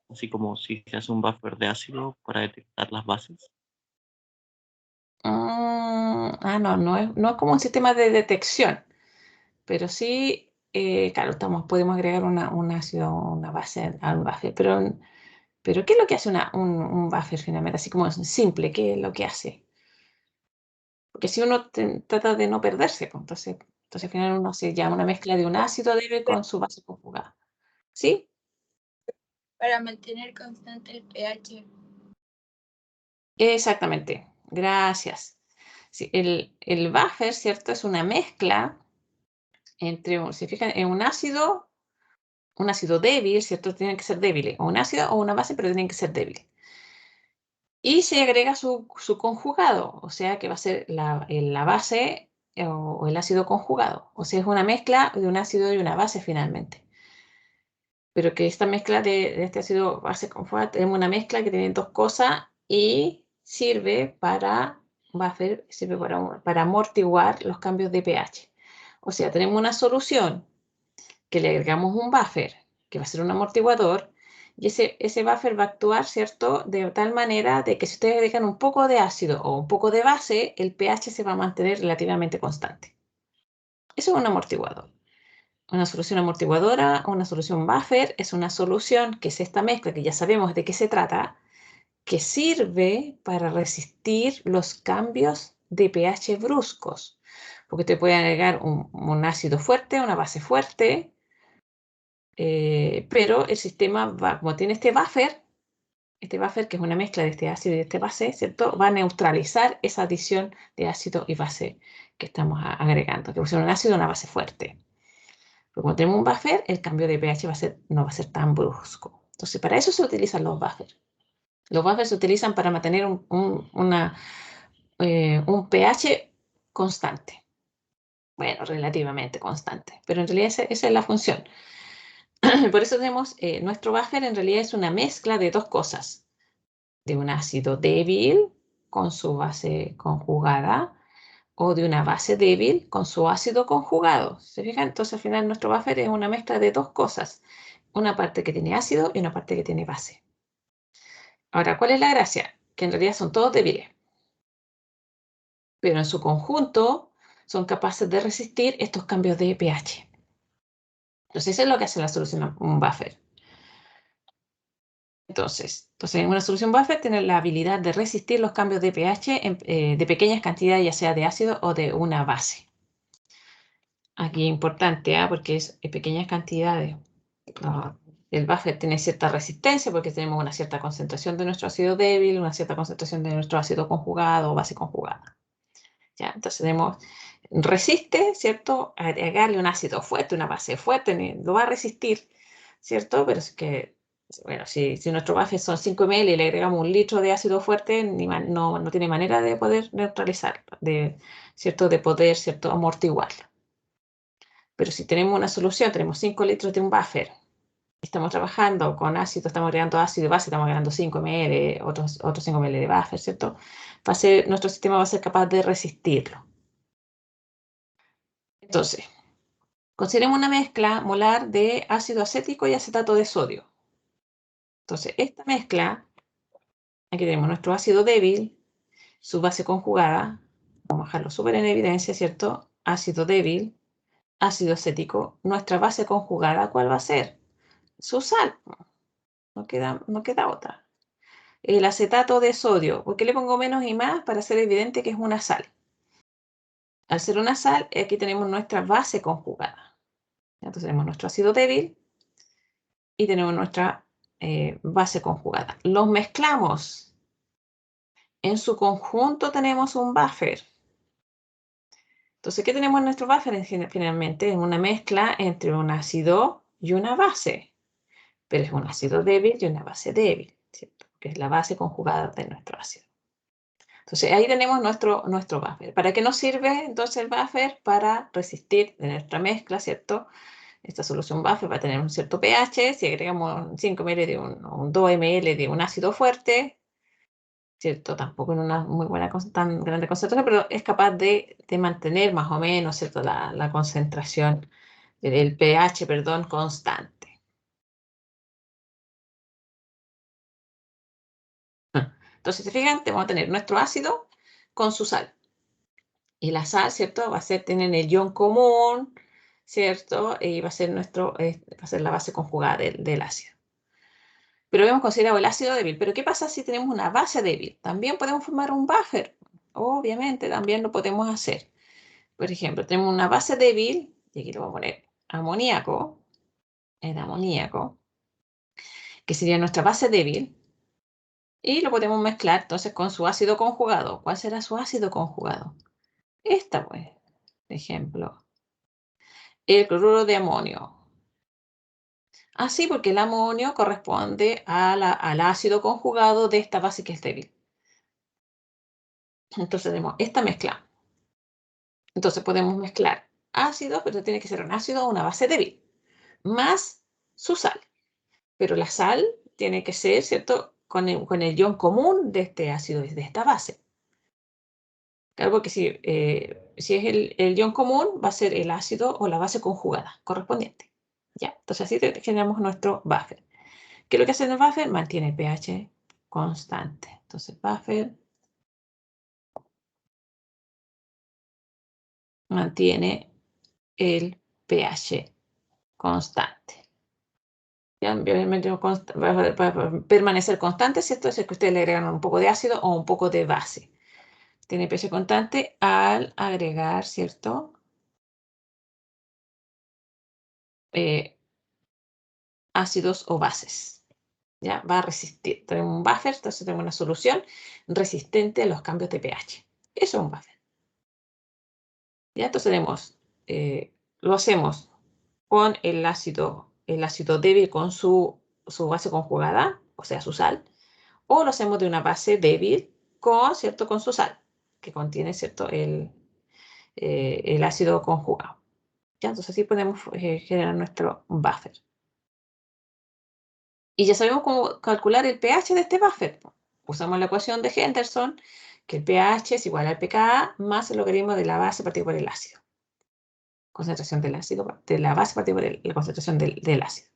así como si se hace un buffer de ácido para detectar las bases. No es como un sistema de detección, pero sí, claro, podemos agregar un ácido, una base al buffer, pero ¿qué es lo que hace un buffer finalmente? Así como simple, ¿qué es lo que hace? Porque si uno trata de no perderse, pues, entonces al final uno hace ya una mezcla de un ácido débil con su base conjugada. ¿Sí? Para mantener constante el pH. Exactamente. Gracias. Sí, el buffer, ¿cierto? Es una mezcla entre, si fijan, en un ácido débil, ¿cierto? Tienen que ser débiles. O un ácido o una base, pero tienen que ser débiles. Y se agrega su conjugado, o sea que va a ser la base o el ácido conjugado. O sea, es una mezcla de un ácido y una base finalmente. Pero que esta mezcla de este ácido base conjugado, tenemos una mezcla que tiene dos cosas y sirve para amortiguar los cambios de pH. O sea, tenemos una solución que le agregamos un buffer, que va a ser un amortiguador, y ese buffer va a actuar, ¿cierto?, de tal manera de que si ustedes agregan un poco de ácido o un poco de base, el pH se va a mantener relativamente constante. Eso es un amortiguador. Una solución amortiguadora o una solución buffer es una solución que es esta mezcla, que ya sabemos de qué se trata, que sirve para resistir los cambios de pH bruscos. Porque te puede agregar un ácido fuerte, una base fuerte, pero el sistema va, como tiene este buffer que es una mezcla de este ácido y de este base, ¿cierto? Va a neutralizar esa adición de ácido y base que estamos agregando, que usa un ácido y una base fuerte. Pero como tenemos un buffer, el cambio de pH no va a ser tan brusco. Entonces, para eso se utilizan los buffers. Los buffers se utilizan para mantener un pH constante. Bueno, relativamente constante, pero en realidad esa es la función. Por eso tenemos, nuestro buffer en realidad es una mezcla de dos cosas. De un ácido débil con su base conjugada o de una base débil con su ácido conjugado. ¿Se fijan? Entonces al final nuestro buffer es una mezcla de dos cosas. Una parte que tiene ácido y una parte que tiene base. Ahora, ¿cuál es la gracia? Que en realidad son todos débiles. Pero en su conjunto son capaces de resistir estos cambios de pH. Entonces eso es lo que hace la solución a un buffer. Entonces, una solución buffer tiene la habilidad de resistir los cambios de pH de pequeñas cantidades, ya sea de ácido o de una base. Aquí es importante, porque es pequeñas cantidades. El buffer tiene cierta resistencia porque tenemos una cierta concentración de nuestro ácido débil, una cierta concentración de nuestro ácido conjugado o base conjugada. ¿Ya? Entonces resiste, ¿cierto? Agregarle un ácido fuerte, una base fuerte, lo va a resistir, ¿cierto? Pero es que, bueno, si nuestro buffer son 5 ml y le agregamos 1 litro de ácido fuerte, no tiene manera de poder neutralizarlo, ¿cierto? De poder, ¿cierto? Amortiguarlo. Pero si tenemos una solución, tenemos 5 litros de un buffer, estamos trabajando con ácido, estamos agregando ácido y base, estamos agregando 5 ml, otros 5 ml de buffer, ¿cierto? Nuestro sistema va a ser capaz de resistirlo. Entonces, consideremos una mezcla molar de ácido acético y acetato de sodio. Entonces, esta mezcla, aquí tenemos nuestro ácido débil, su base conjugada, vamos a dejarlo súper en evidencia, ¿cierto? Ácido débil, ácido acético, nuestra base conjugada, ¿cuál va a ser? Su sal. No queda otra. El acetato de sodio, ¿por qué le pongo menos y más? Para hacer evidente que es una sal. Al ser una sal, aquí tenemos nuestra base conjugada. Entonces tenemos nuestro ácido débil y tenemos nuestra base conjugada. Los mezclamos. En su conjunto tenemos un buffer. Entonces, ¿qué tenemos en nuestro buffer? Finalmente, es una mezcla entre un ácido y una base. Pero es un ácido débil y una base débil, ¿cierto? Que es la base conjugada de nuestro ácido. Entonces, ahí tenemos nuestro buffer. ¿Para qué nos sirve entonces el buffer? Para resistir de nuestra mezcla, ¿cierto? Esta solución buffer va a tener un cierto pH. Si agregamos 5 ml de un 2 ml de un ácido fuerte, ¿cierto? Tampoco en una muy buena, tan grande concentración, pero es capaz de mantener más o menos, ¿cierto? La concentración del pH, perdón, constante. Entonces, si se fijan, vamos a tener nuestro ácido con su sal. Y la sal, ¿cierto? Va a tener el ion común, ¿cierto? Y va a ser la base conjugada del ácido. Pero hemos considerado el ácido débil. Pero ¿qué pasa si tenemos una base débil? También podemos formar un buffer. Obviamente, también lo podemos hacer. Por ejemplo, tenemos una base débil, y aquí le voy a poner amoníaco, el amoníaco, que sería nuestra base débil. Y lo podemos mezclar entonces con su ácido conjugado. ¿Cuál será su ácido conjugado? Esta, pues, por ejemplo, el cloruro de amonio. Así, porque el amonio corresponde al ácido conjugado de esta base que es débil. Entonces tenemos esta mezcla. Entonces podemos mezclar ácidos, pero tiene que ser un ácido o una base débil, más su sal. Pero la sal tiene que ser, ¿cierto?, con el ion común de este ácido y de esta base. Claro, porque si es el ion común, va a ser el ácido o la base conjugada correspondiente. ¿Ya? Entonces así generamos nuestro buffer. ¿Qué es lo que hace el buffer? Mantiene el pH constante. Entonces buffer mantiene el pH constante. Ya, obviamente va a permanecer constante, ¿cierto? Es que ustedes le agregan un poco de ácido o un poco de base. Tiene pH constante al agregar, ¿cierto? Ácidos o bases. ¿Ya? Va a resistir. Tenemos un buffer, entonces tenemos una solución resistente a los cambios de pH. Eso es un buffer. ¿Ya? Entonces tenemos, lo hacemos con el ácido débil con su base conjugada, o sea, su sal, o lo hacemos de una base débil con, ¿cierto? Con su sal, que contiene, ¿cierto? El ácido conjugado. ¿Ya? Entonces así podemos generar nuestro buffer. Y ya sabemos cómo calcular el pH de este buffer. Usamos la ecuación de Henderson, que el pH es igual al pKa más el logaritmo de la base partido por el ácido. Concentración del ácido, de la base partido por la concentración del ácido.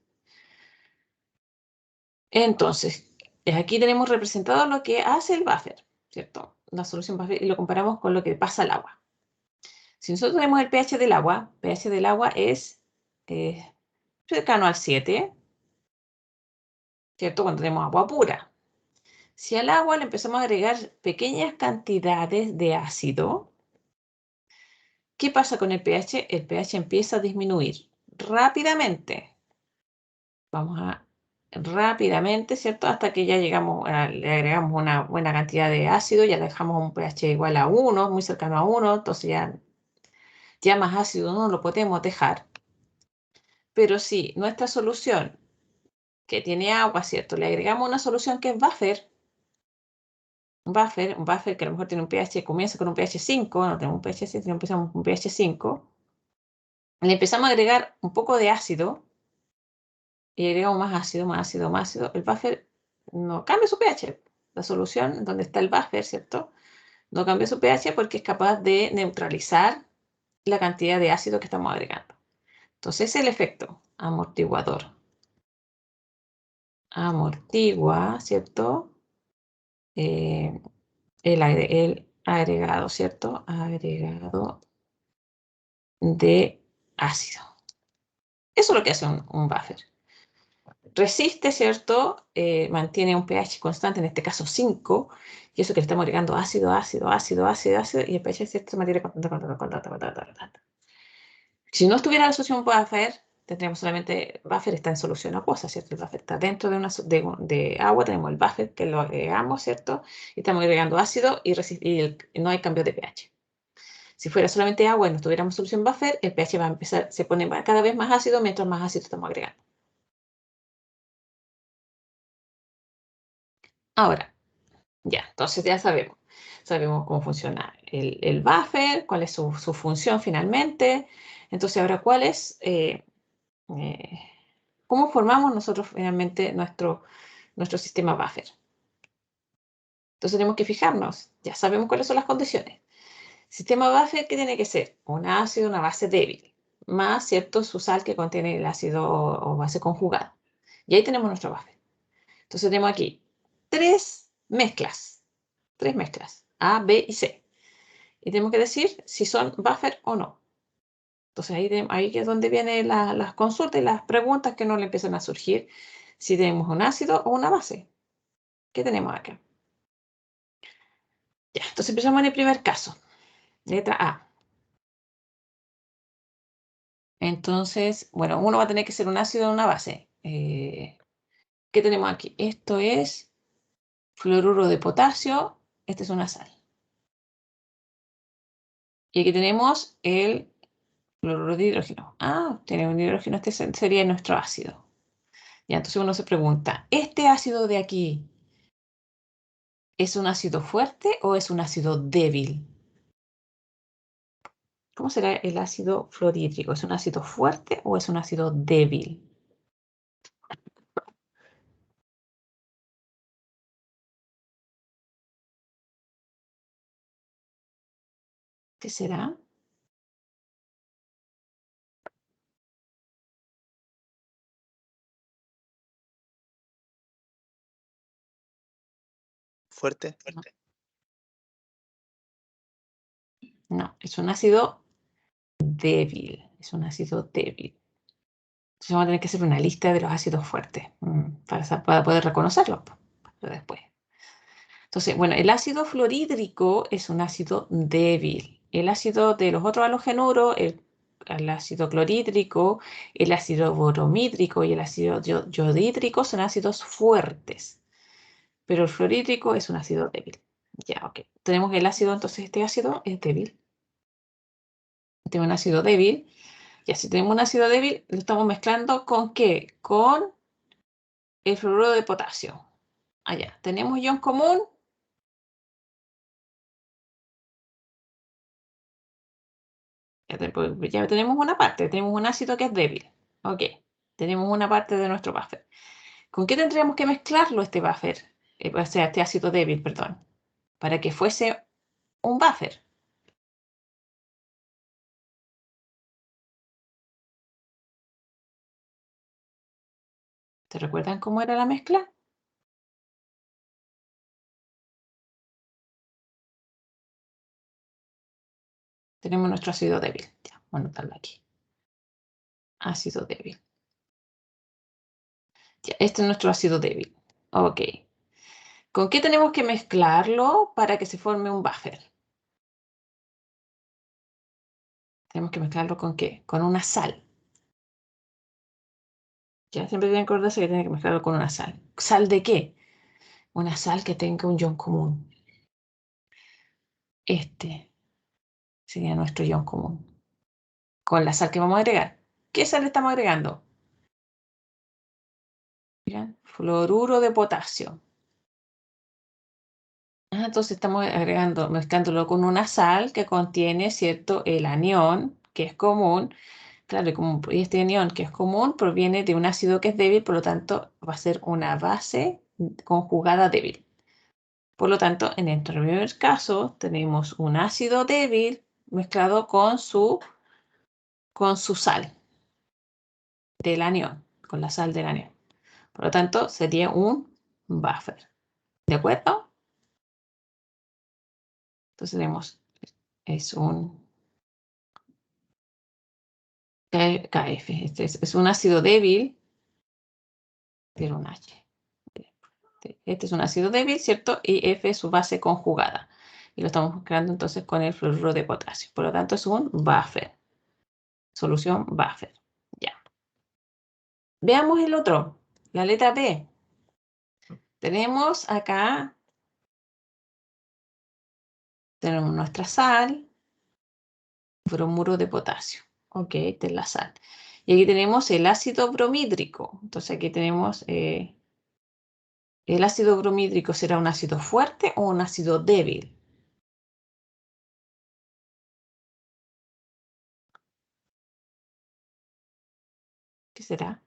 Entonces, aquí tenemos representado lo que hace el buffer, ¿cierto? La solución buffer, y lo comparamos con lo que pasa al agua. Si nosotros tenemos el pH del agua es cercano al 7, ¿cierto? Cuando tenemos agua pura. Si al agua le empezamos a agregar pequeñas cantidades de ácido, ¿qué pasa con el pH? El pH empieza a disminuir rápidamente. Vamos a rápidamente, ¿cierto? Hasta que ya llegamos, le agregamos una buena cantidad de ácido, ya le dejamos un pH igual a 1, muy cercano a 1, entonces ya más ácido no lo podemos dejar. Pero si nuestra solución, que tiene agua, ¿cierto? Le agregamos una solución que es buffer, un buffer que a lo mejor tiene un pH, comienza con un pH 5, no tenemos un pH 6, empezamos con un pH 5, le empezamos a agregar un poco de ácido, y agregamos más ácido, más ácido, más ácido, el buffer no cambia su pH. La solución, donde está el buffer, ¿cierto? No cambia su pH porque es capaz de neutralizar la cantidad de ácido que estamos agregando. Entonces, es el efecto amortiguador. Amortigua, ¿cierto? El agregado, ¿cierto? Agregado de ácido. Eso es lo que hace un buffer. Resiste, ¿cierto? Mantiene un pH constante, en este caso 5, y eso que le estamos agregando ácido, ácido, ácido, ácido, ácido, y el pH se mantiene constante. Si no estuviera la solución buffer, tendríamos solamente buffer está en solución acuosa, ¿cierto? El buffer está dentro de agua, tenemos el buffer que lo agregamos, ¿cierto? Y estamos agregando ácido y no hay cambio de pH. Si fuera solamente agua y no tuviéramos solución buffer, el pH va a empezar, se pone cada vez más ácido mientras más ácido estamos agregando. Ahora, ya, entonces ya sabemos. Sabemos cómo funciona el buffer, cuál es su función finalmente. Entonces, ahora, ¿cómo formamos nosotros finalmente nuestro sistema buffer? Entonces, tenemos que fijarnos. Ya sabemos cuáles son las condiciones. Sistema buffer, ¿qué tiene que ser? Un ácido, una base débil, más, ¿cierto? Su sal que contiene el ácido o base conjugada. Y ahí tenemos nuestro buffer. Entonces, tenemos aquí tres mezclas, A, B y C. Y tenemos que decir si son buffer o no. Entonces ahí es donde vienen las consultas y las preguntas que nos le empiezan a surgir. Si tenemos un ácido o una base. ¿Qué tenemos acá? Ya, entonces empezamos en el primer caso. Letra A. Entonces, bueno, uno va a tener que ser un ácido o una base. ¿Qué tenemos aquí? Esto es fluoruro de potasio. Esta es una sal. Y aquí tenemos el fluoruro de hidrógeno. Ah, tiene un hidrógeno. Este sería nuestro ácido. Ya, entonces uno se pregunta, ¿este ácido de aquí es un ácido fuerte o es un ácido débil? ¿Cómo será el ácido fluorhídrico? ¿Es un ácido fuerte o es un ácido débil? ¿Qué será? ¿Fuerte? No, es un ácido débil. Es un ácido débil. Entonces vamos a tener que hacer una lista de los ácidos fuertes para poder reconocerlos después. Entonces, bueno, el ácido fluorhídrico es un ácido débil. El ácido de los otros halogenuros, el ácido clorhídrico, el ácido bromídrico y el ácido yodhídrico son ácidos fuertes. Pero el fluorhídrico es un ácido débil. Ya, ok. Tenemos el ácido, entonces este ácido es débil. Este es un ácido débil. Ya, si tenemos un ácido débil, lo estamos mezclando ¿con qué? Con el fluoruro de potasio. Allá, tenemos ion común. Ya tenemos una parte, tenemos un ácido que es débil. Ok, tenemos una parte de nuestro buffer. ¿Con qué tendríamos que mezclarlo este buffer? O sea, este ácido débil, perdón, para que fuese un buffer. ¿Se recuerdan cómo era la mezcla? Tenemos nuestro ácido débil. Ya, vamos a anotarlo aquí. Ácido débil. Ya, este es nuestro ácido débil. Ok. ¿Con qué tenemos que mezclarlo para que se forme un buffer? Tenemos que mezclarlo ¿con qué? Con una sal. Ya siempre tienen que acordarse que tienen que mezclarlo con una sal. ¿Sal de qué? Una sal que tenga un ion común. Este sería nuestro ion común. Con la sal que vamos a agregar. ¿Qué sal estamos agregando? Miren, fluoruro de potasio. Entonces estamos agregando, mezclándolo con una sal que contiene, ¿cierto?, el anión, que es común. Claro, y este anión que es común proviene de un ácido que es débil, por lo tanto va a ser una base conjugada débil. Por lo tanto, en el primer caso tenemos un ácido débil mezclado con su sal del anión, con la sal del anión. Por lo tanto, sería un buffer. ¿De acuerdo? Entonces tenemos, es un KF. Este es un ácido débil, pero un H. Este es un ácido débil, ¿cierto? Y F es su base conjugada. Y lo estamos mezclando entonces con el fluoruro de potasio. Por lo tanto, es un buffer. Solución buffer. Ya. Veamos el otro, la letra B. Tenemos acá, tenemos nuestra sal, bromuro de potasio. Ok, esta es la sal. Y aquí tenemos el ácido bromídrico. Entonces aquí tenemos, ¿el ácido bromídrico será un ácido fuerte o un ácido débil? ¿Qué será?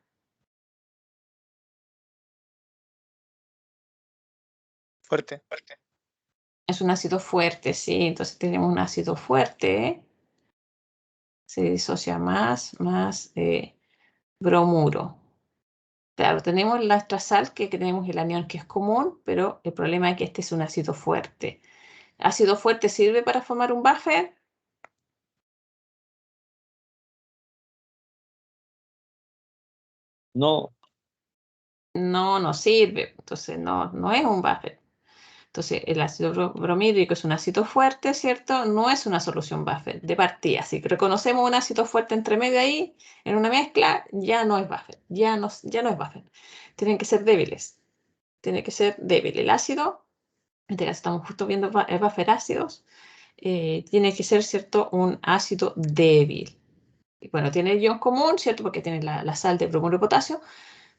Fuerte. Es un ácido fuerte, sí. Entonces tenemos un ácido fuerte. Se disocia más bromuro. Claro, tenemos nuestra sal, que tenemos el anión que es común, pero el problema es que este es un ácido fuerte. ¿Ácido fuerte sirve para formar un buffer? No, No, no sirve. Entonces no es un buffer. Entonces el ácido bromídrico es un ácido fuerte, ¿cierto? No es una solución buffer de partida. Si reconocemos un ácido fuerte entre medio ahí, en una mezcla, ya no es buffer. Ya no es buffer. Tienen que ser débiles. Tiene que ser débil. El ácido, en este caso estamos justo viendo buffer ácidos, tiene que ser, ¿cierto?, un ácido débil. Y bueno, tiene el ion común, ¿cierto?, porque tiene la sal de bromuro de potasio,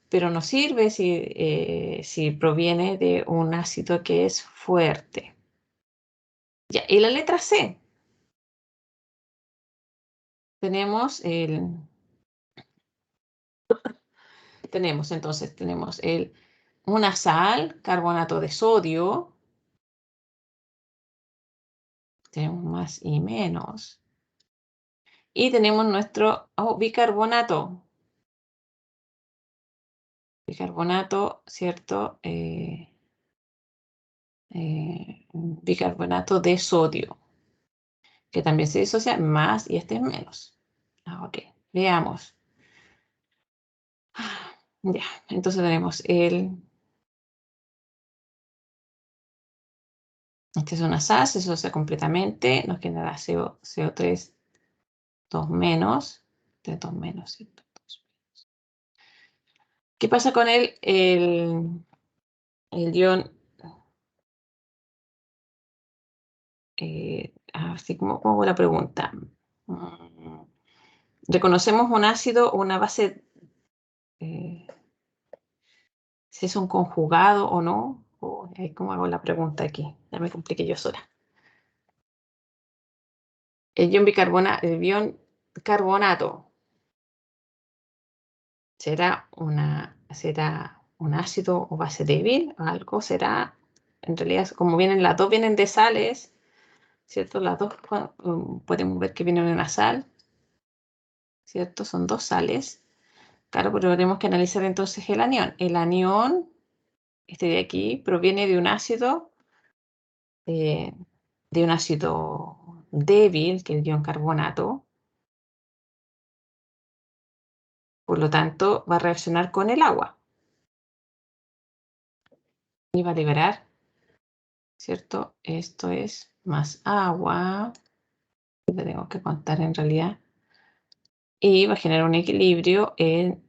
pero no sirve si proviene de un ácido que es fuerte. Ya, y la letra C. Tenemos una sal, carbonato de sodio. Tenemos más y menos. Y tenemos nuestro bicarbonato. Bicarbonato, ¿cierto? Bicarbonato de sodio, que también se disocia más y este es menos. Ok, veamos. Ya, entonces tenemos este es una sal, se asocia completamente, nos genera CO3 2 menos, de 2 menos, ¿cierto? 2 menos. ¿Qué pasa con el ion? Así como hago la pregunta. ¿Reconocemos un ácido o una base? Si es un conjugado o no. ¿Cómo hago la pregunta aquí? Ya me compliqué yo sola. El ion carbonato será un ácido o base débil, algo será, en realidad, como vienen las dos, vienen de sales, ¿cierto? Las dos podemos ver que vienen de una sal, ¿cierto? Son dos sales. Claro, pero tenemos que analizar entonces el anión. El anión, este de aquí, proviene de un ácido débil, que es el ion carbonato. Por lo tanto, va a reaccionar con el agua. Y va a liberar, ¿cierto? Esto es más agua. Le tengo que contar en realidad. Y va a generar un equilibrio en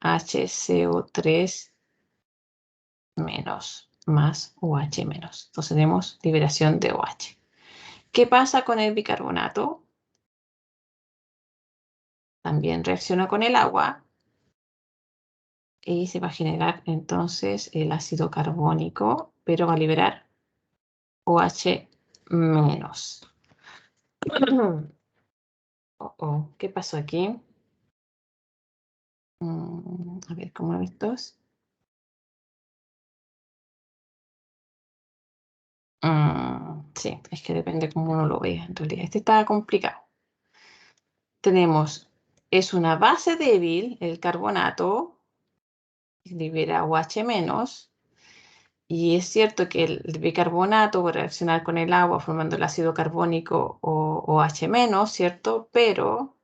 HCO3 menos más OH menos. Entonces tenemos liberación de OH. ¿Qué pasa con el bicarbonato? También reacciona con el agua y se va a generar entonces el ácido carbónico, pero va a liberar OH menos. ¿Qué pasó aquí? A ver, ¿cómo estos? Sí, es que depende cómo uno lo vea. En realidad, este está complicado. Es una base débil, el carbonato, libera OH menos. Y es cierto que el bicarbonato va a reaccionar con el agua formando el ácido carbónico o OH-, ¿cierto? Pero,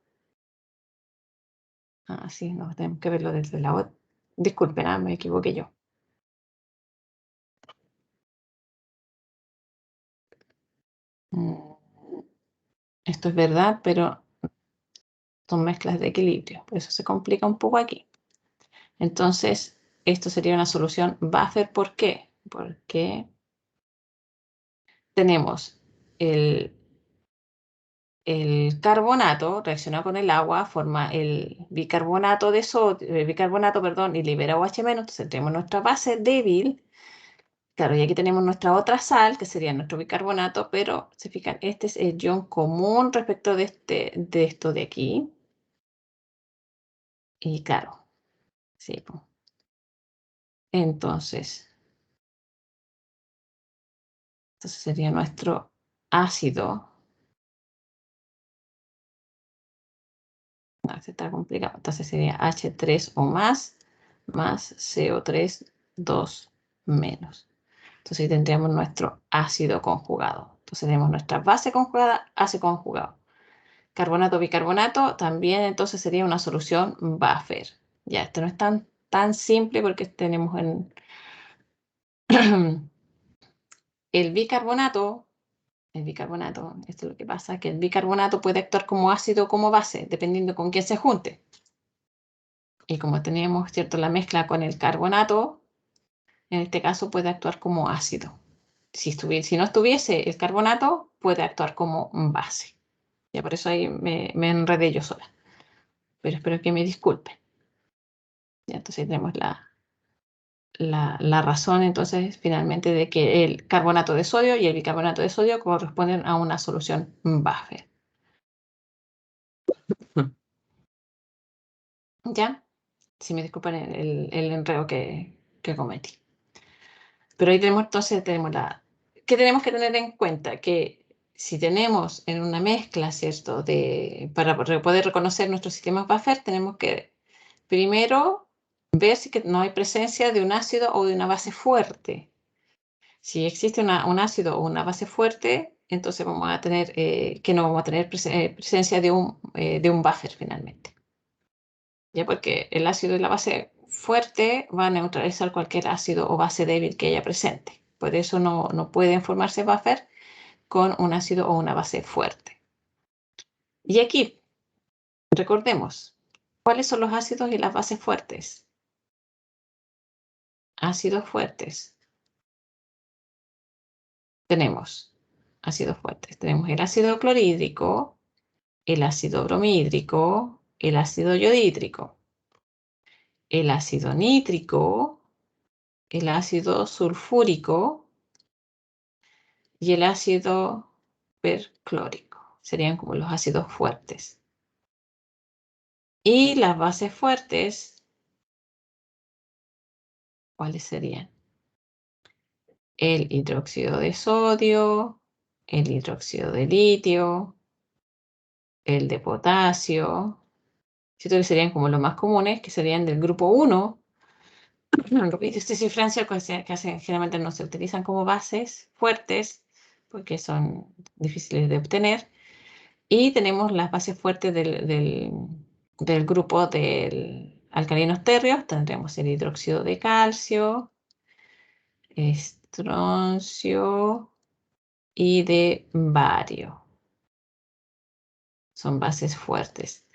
sí, no, tenemos que verlo desde la otra. Disculpen, me equivoqué yo. Esto es verdad, pero son mezclas de equilibrio, por eso se complica un poco aquí. Entonces, esto sería una solución buffer. ¿Por qué? Porque tenemos el carbonato reacciona con el agua, forma el bicarbonato de sodio, perdón, y libera OH-, entonces tenemos nuestra base débil. Claro, y aquí tenemos nuestra otra sal, que sería nuestro bicarbonato, pero se fijan, este es el ion común respecto de esto de aquí. Y claro, sí. Entonces sería nuestro ácido. No, este está complicado. Entonces sería H3 o más CO3 2 menos. Entonces ahí tendríamos nuestro ácido conjugado. Entonces tenemos nuestra base conjugada, ácido conjugado. Carbonato, bicarbonato, también entonces sería una solución buffer. Ya, esto no es tan simple porque tenemos el bicarbonato, esto es lo que pasa, que el bicarbonato puede actuar como ácido o como base, dependiendo con quién se junte. Y como tenemos, ¿cierto?, la mezcla con el carbonato, en este caso puede actuar como ácido. Si no estuviese el carbonato, puede actuar como base. Ya por eso ahí me enredé yo sola. Pero espero que me disculpen. Ya, entonces tenemos la razón entonces finalmente de que el carbonato de sodio y el bicarbonato de sodio corresponden a una solución buffer. ¿Ya? Si me disculpan el enredo que cometí. Pero ahí tenemos ¿qué tenemos que tener en cuenta? Que si tenemos en una mezcla, ¿cierto? Para poder reconocer nuestros sistemas buffer, tenemos que primero ver si no hay presencia de un ácido o de una base fuerte. Si existe un ácido o una base fuerte, entonces vamos a tener que no vamos a tener presencia de un buffer finalmente. Ya porque el ácido y la base fuerte va a neutralizar cualquier ácido o base débil que haya presente. Por eso no pueden formarse buffer con un ácido o una base fuerte. Y aquí, recordemos, ¿cuáles son los ácidos y las bases fuertes? Ácidos fuertes. Tenemos ácidos fuertes. Tenemos el ácido clorhídrico, el ácido bromhídrico, el ácido yodhídrico, el ácido nítrico, el ácido sulfúrico y el ácido perclórico. Serían como los ácidos fuertes. Y las bases fuertes, ¿cuáles serían? El hidróxido de sodio, el hidróxido de litio, el de potasio, ¿cierto? Que serían como los más comunes, que serían del grupo 1. Este y Francia, que generalmente no se utilizan como bases fuertes, porque son difíciles de obtener. Y tenemos las bases fuertes del grupo del alcalinos térreos. Tendremos el hidróxido de calcio, estroncio y de bario. Son bases fuertes,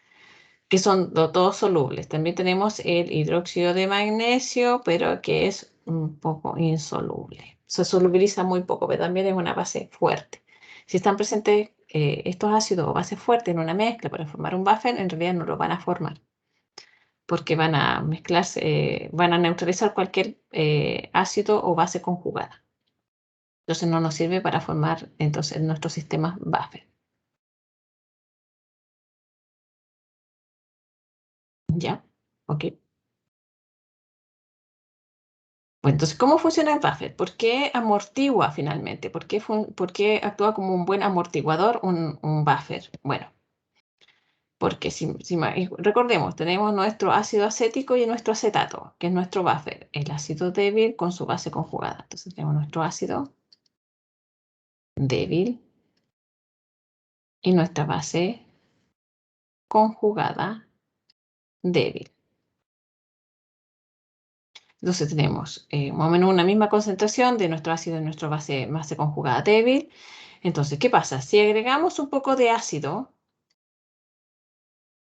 que son todos solubles. También tenemos el hidróxido de magnesio, pero que es un poco insoluble. Se solubiliza muy poco, pero también es una base fuerte. Si están presentes estos ácidos o bases fuertes en una mezcla para formar un buffer, en realidad no lo van a formar, porque van a mezclarse, van a neutralizar cualquier ácido o base conjugada. Entonces no nos sirve para formar entonces nuestros sistemas buffer. ¿Ya? Ok. Pues entonces, ¿cómo funciona el buffer? ¿Por qué amortigua finalmente? ¿Por qué actúa como un buen amortiguador un buffer? Bueno, porque recordemos, tenemos nuestro ácido acético y nuestro acetato, que es nuestro buffer, el ácido débil con su base conjugada. Entonces tenemos nuestro ácido débil y nuestra base conjugada débil. Entonces tenemos más o menos una misma concentración de nuestro ácido y nuestra base conjugada débil. Entonces, ¿qué pasa? Si agregamos un poco de ácido,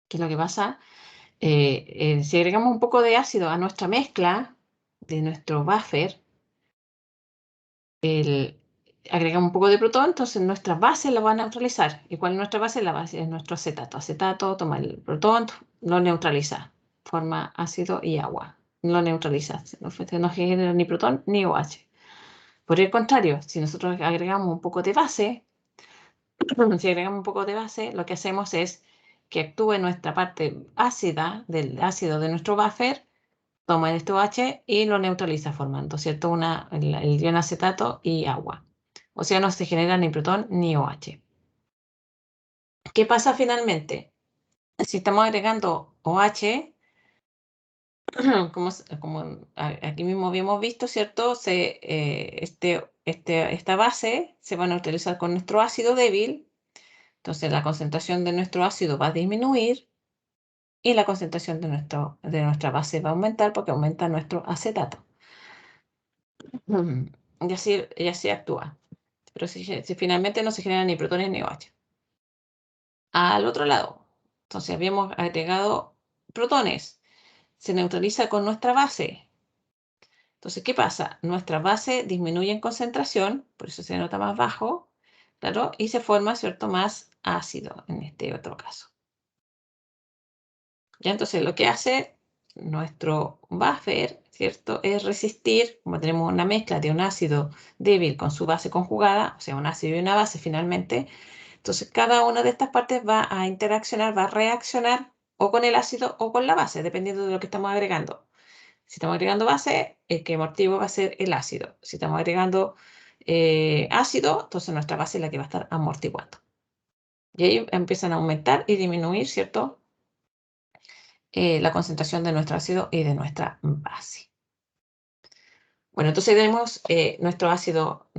¿qué es lo que pasa? Si agregamos un poco de ácido a nuestra mezcla de nuestro buffer, agregamos un poco de protón, entonces nuestra base la va a neutralizar. ¿Y cuál es nuestra base? La base es nuestro acetato. Acetato toma el protón, lo neutraliza, forma ácido y agua. Lo neutraliza, no genera ni protón ni OH. Por el contrario, si nosotros agregamos un poco de base, lo que hacemos es que actúe nuestra parte ácida del ácido de nuestro buffer, toma el OH y lo neutraliza formando, ¿cierto? El ion acetato y agua. O sea, no se genera ni protón ni OH. ¿Qué pasa finalmente? Si estamos agregando OH, como aquí mismo habíamos visto, ¿cierto? Esta base se va a neutralizar con nuestro ácido débil. Entonces la concentración de nuestro ácido va a disminuir y la concentración de nuestra base va a aumentar porque aumenta nuestro acetato. Y así actúa. Pero si finalmente no se generan ni protones ni OH. Al otro lado, entonces habíamos agregado protones. Se neutraliza con nuestra base. Entonces, ¿qué pasa? Nuestra base disminuye en concentración, por eso se nota más bajo, claro, y se forma, ¿cierto?, más ácido en este otro caso. Ya, entonces lo que hace nuestro buffer, ¿cierto?, es resistir, como tenemos una mezcla de un ácido débil con su base conjugada, o sea, un ácido y una base finalmente. Entonces, cada una de estas partes va a interaccionar, va a reaccionar o con el ácido o con la base, dependiendo de lo que estamos agregando. Si estamos agregando base, el que amortigua va a ser el ácido. Si estamos agregando ácido, entonces nuestra base es la que va a estar amortiguando. Y ahí empiezan a aumentar y disminuir, ¿cierto?, la concentración de nuestro ácido y de nuestra base. Bueno, entonces tenemos nuestro ácido,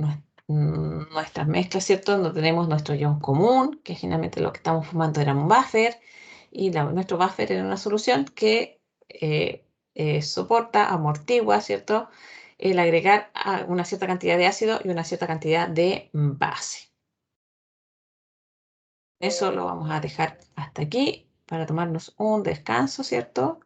nuestras mezclas, ¿cierto? Donde tenemos nuestro ion común, que generalmente lo que estamos formando era un buffer, y nuestro buffer era una solución que soporta, amortigua, ¿cierto?, el agregar una cierta cantidad de ácido y una cierta cantidad de base. Eso lo vamos a dejar hasta aquí para tomarnos un descanso, ¿cierto?